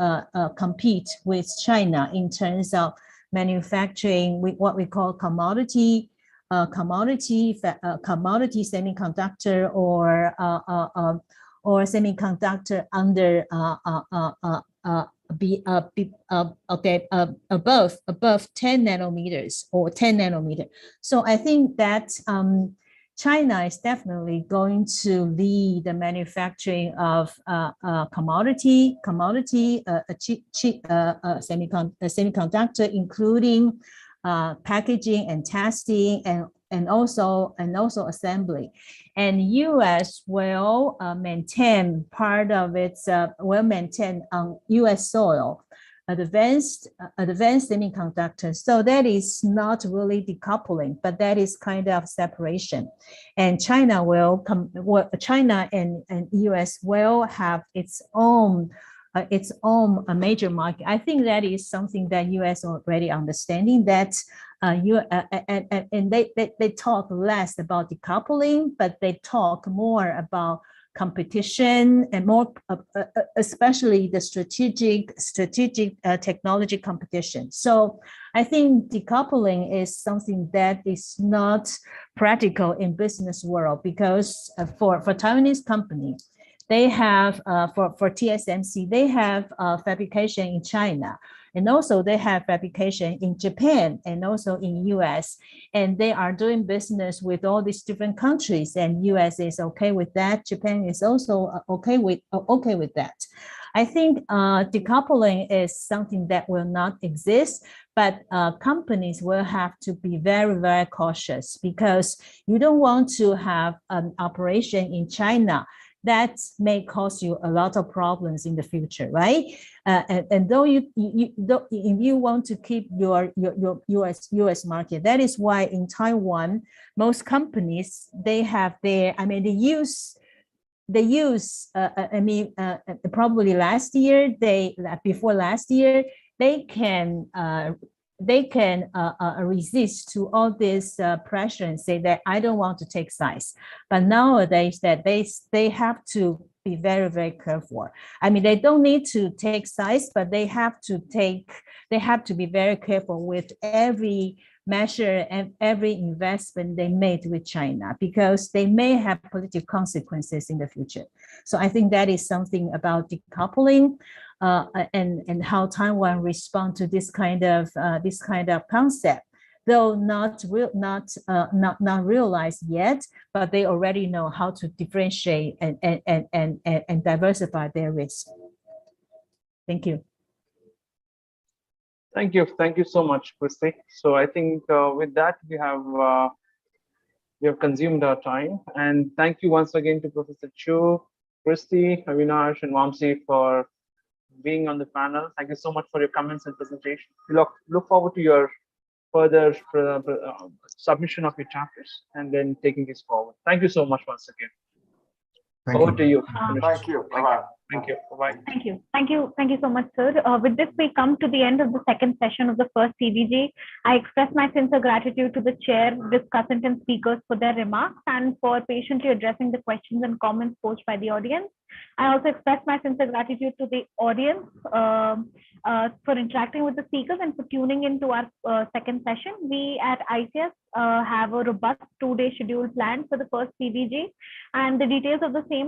compete with China in terms of manufacturing with what we call commodity semiconductor or semiconductor under above 10 nanometers or 10 nanometer. So I think that China is definitely going to lead the manufacturing of commodity semiconductor, including packaging and testing and also assembly. And U.S. will maintain part of its will maintain on U.S. soil advanced semiconductors. So that is not really decoupling, but that is kind of separation. And China China and U.S. will have its own major market. I think that is something that U.S. already understanding that and they talk less about decoupling, but they talk more about competition and more, especially the strategic technology competition. So I think decoupling is something that is not practical in business world because for Taiwanese company, they have for TSMC, they have fabrication in China. And also they have fabrication in Japan and also in US, and they are doing business with all these different countries, and US is okay with that. Japan is also okay with that. I think decoupling is something that will not exist, but companies will have to be very, very cautious because you don't want to have an operation in China that may cause you a lot of problems in the future, right? And though if you want to keep your US market, that is why in Taiwan, most companies, they have their, probably last year, before last year, they can resist to all this pressure and say that I don't want to take size. But nowadays that they have to be very, very careful. They don't need to take size, but they have to be very careful with every measure and every investment they made with China, because they may have political consequences in the future. So I think that is something about decoupling and how Taiwan respond to this kind of concept, though not realized yet, but they already know how to differentiate and diversify their risk. Thank you. Thank you so much, Kristy. So I think with that we have consumed our time, and thank you once again to Professor Chu, Kristy, Avinash, and Vamsi for being on the panel. Thank you so much for your comments and presentation. We look forward to your further submission of your chapters and then taking this forward. Thank you so much once again. Over to you. Thank you. Bye-bye. Thank you. Bye-bye. Thank you. Thank you. Thank you so much, sir. With this, we come to the end of the second session of the first CDG. I express my sincere gratitude to the chair, discussant, and speakers for their remarks and for patiently addressing the questions and comments posed by the audience. I also express my sincere gratitude to the audience for interacting with the speakers and for tuning into our second session. We at ICS have a robust 2-day schedule planned for the first CDG, and the details of the same